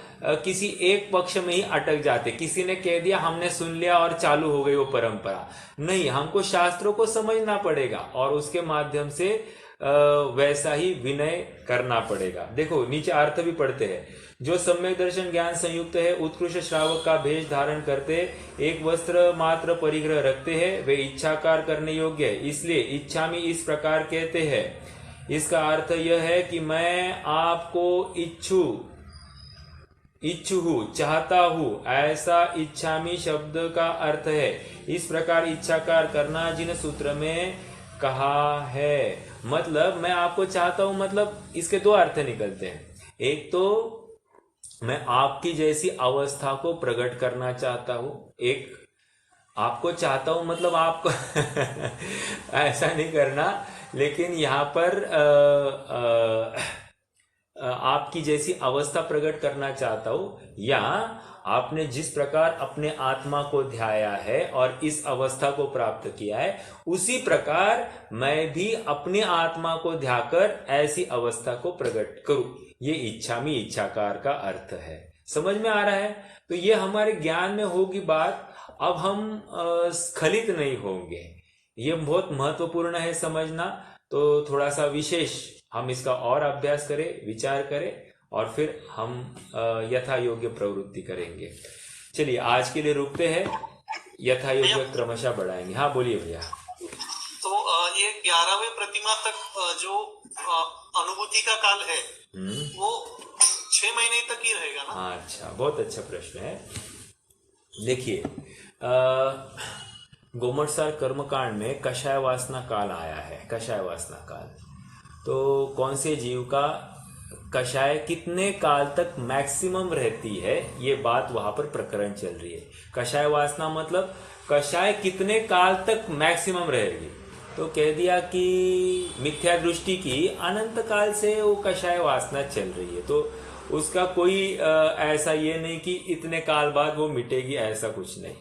A: किसी एक पक्ष में ही अटक जाते। किसी ने कह दिया, हमने सुन लिया और चालू हो गई वो परंपरा। नहीं, हमको शास्त्रों को समझना पड़ेगा और उसके माध्यम से वैसा ही विनय करना पड़ेगा। देखो नीचे अर्थ भी पढ़ते हैं। जो सम्यक दर्शन ज्ञान संयुक्त है, उत्कृष्ट श्रावक का भेष धारण करते, एक वस्त्र मात्र परिग्रह रखते हैं, वे इच्छाकार करने योग्य है। इसलिए इच्छा में इस प्रकार कहते हैं। इसका अर्थ यह है कि मैं आपको इच्छु हूं, चाहता हूं, ऐसा इच्छामी शब्द का अर्थ है। इस प्रकार इच्छाकार करना जिन सूत्र में कहा है, मतलब मैं आपको चाहता हूं, मतलब इसके दो अर्थ निकलते हैं। एक तो मैं आपकी जैसी अवस्था को प्रकट करना चाहता हूं, एक आपको चाहता हूं मतलब आपको ऐसा नहीं करना, लेकिन यहां पर आपकी जैसी अवस्था प्रकट करना चाहता हूं, या आपने जिस प्रकार अपने आत्मा को ध्याया है और इस अवस्था को प्राप्त किया है, उसी प्रकार मैं भी अपने आत्मा को ध्याकर ऐसी अवस्था को प्रकट करूं। ये इच्छा में इच्छाकार का अर्थ है। समझ में आ रहा है? तो ये हमारे ज्ञान में होगी बात। अब हम स्खलित नहीं होंगे। ये बहुत महत्वपूर्ण है समझना। तो थोड़ा सा विशेष हम इसका और अभ्यास करें, विचार करें और फिर हम यथा योग्य प्रवृत्ति करेंगे। चलिए आज के लिए रुकते हैं, यथा योग्य क्रमशः बढ़ाएंगे। हाँ बोलिए भैया।
C: तो ये 11वें प्रतिमा तक जो अनुभूति का काल है वो 6 महीने तक ही रहेगा ना?
A: अच्छा, बहुत अच्छा प्रश्न है। देखिए गोमटसार कर्मकांड में कषाय वासना काल आया है। कषाय वासना काल, तो कौन से जीव का कषाय कितने काल तक मैक्सिमम रहती है, ये बात वहां पर प्रकरण चल रही है। कषाय वासना मतलब कषाय कितने काल तक मैक्सिमम रहेगी। तो कह दिया कि मिथ्या दृष्टि की अनंत काल से वो कषाय वासना चल रही है, तो उसका कोई ऐसा ये नहीं कि इतने काल बाद वो मिटेगी, ऐसा कुछ नहीं।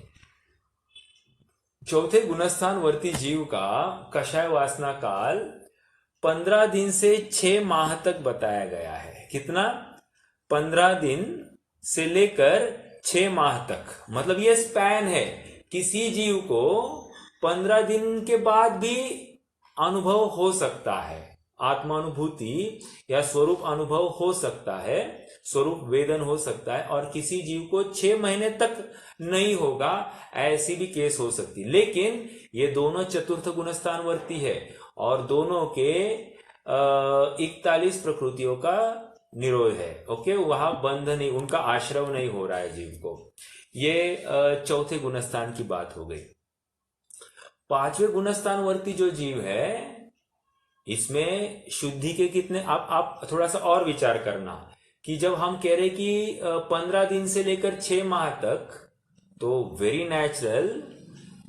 A: चौथे गुणस्थान वर्ती जीव का कषाय वासना काल 15 दिन से 6 माह तक बताया गया है। कितना? 15 दिन से लेकर 6 माह तक, मतलब ये स्पैन है। किसी जीव को 15 दिन के बाद भी अनुभव हो सकता है, आत्मानुभूति या स्वरूप अनुभव हो सकता है, स्वरूप वेदन हो सकता है, और किसी जीव को 6 महीने तक नहीं होगा, ऐसी भी केस हो सकती। लेकिन ये दोनों चतुर्थ गुणस्थानवर्ती है और दोनों के 41 प्रकृतियों का निरोध है। ओके, वहां बंध नहीं, उनका आश्रव नहीं हो रहा है जीव को। ये चौथे गुणस्थान की बात हो गई। 5वें गुणस्थानवर्ती जो जीव है, इसमें शुद्धि के कितने, आप थोड़ा सा और विचार करना कि जब हम कह रहे कि 15 दिन से लेकर 6 माह तक, तो वेरी नेचुरल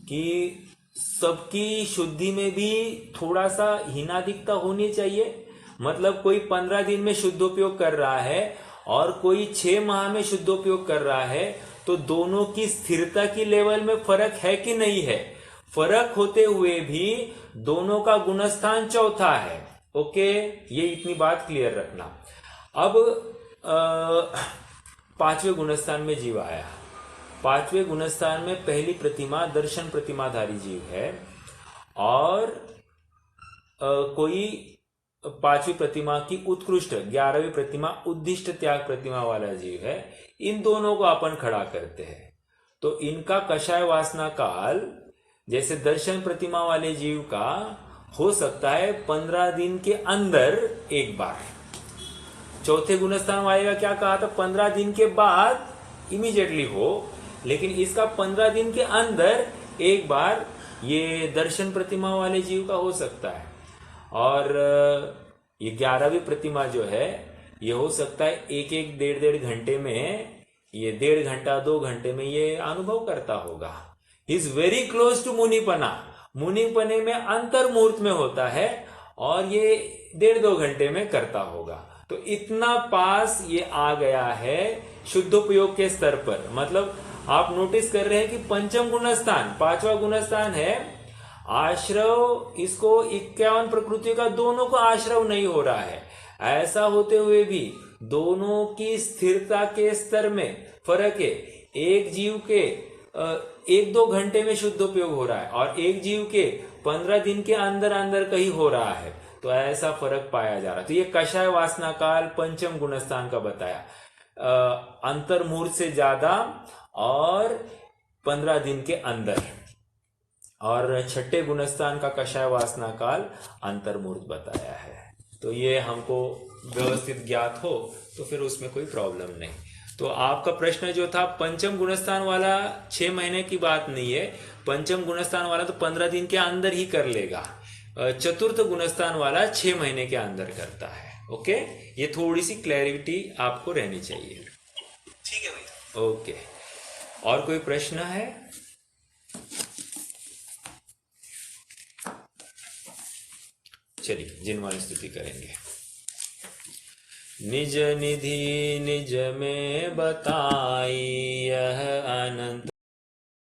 A: कि सबकी शुद्धि में भी थोड़ा सा हीनाधिकता होनी चाहिए। मतलब कोई 15 दिन में शुद्धोपयोग कर रहा है और कोई 6 माह में शुद्धोपयोग कर रहा है, तो दोनों की स्थिरता की लेवल में फर्क है कि नहीं है? फर्क होते हुए भी दोनों का गुणस्थान चौथा है। ओके, ये इतनी बात क्लियर रखना। अब 5वें गुणस्थान में जीव आया। 5वें गुणस्थान में पहली प्रतिमा दर्शन प्रतिमाधारी जीव है, और कोई 5वीं प्रतिमा की उत्कृष्ट 11वीं प्रतिमा उद्दिष्ट त्याग प्रतिमा वाला जीव है। इन दोनों को अपन खड़ा करते हैं, तो इनका कषाय वासना काल जैसे दर्शन प्रतिमा वाले जीव का हो सकता है 15 दिन के अंदर एक बार। चौथे गुणस्थान वाले का क्या कहा था? 15 दिन के बाद इमीडिएटली हो, लेकिन इसका 15 दिन के अंदर एक बार ये दर्शन प्रतिमा वाले जीव का हो सकता है। और ये 11वीं प्रतिमा जो है, ये हो सकता है एक 1.5 घंटे में, ये 1.5 घंटा 2 घंटे में ये अनुभव करता होगा। इज वेरी क्लोज टू मुनिपना। मुनिपने में अंतर मुहूर्त में होता है और ये 1.5-2 घंटे में करता होगा। तो इतना पास ये आ गया है शुद्धोपयोग के स्तर पर, मतलब आप नोटिस कर रहे हैं कि पंचम गुणस्थान, पांचवा गुणस्थान है आश्रव, इसको 51 प्रकृतियों का दोनों को आश्रव नहीं हो रहा है। ऐसा होते हुए भी दोनों की स्थिरता के स्तर में फर्क है। एक जीव के 1-2 घंटे में शुद्ध उपयोग हो रहा है और एक जीव के 15 दिन के अंदर अंदर कहीं हो रहा है। तो ऐसा फर्क पाया जा रहा है। तो ये कषाय वासना काल पंचम गुणस्थान का बताया, अंतर्मूर्त से ज्यादा और 15 दिन के अंदर, और छठे गुणस्थान का कषाय वासना काल अंतर्मूर्त बताया है। तो ये हमको व्यवस्थित ज्ञात हो तो फिर उसमें कोई प्रॉब्लम नहीं। तो आपका प्रश्न जो था पंचम गुणस्थान वाला 6 महीने की बात नहीं है, पंचम गुणस्थान वाला तो 15 दिन के अंदर ही कर लेगा, चतुर्थ गुणस्थान वाला 6 महीने के अंदर करता है। ओके, ये थोड़ी सी क्लैरिटी आपको रहनी चाहिए।
C: ठीक है भैया।
A: ओके, और कोई प्रश्न है? चलिए जिनवाणी स्तुति करेंगे। निज निधि निज में बताई, यह अनंत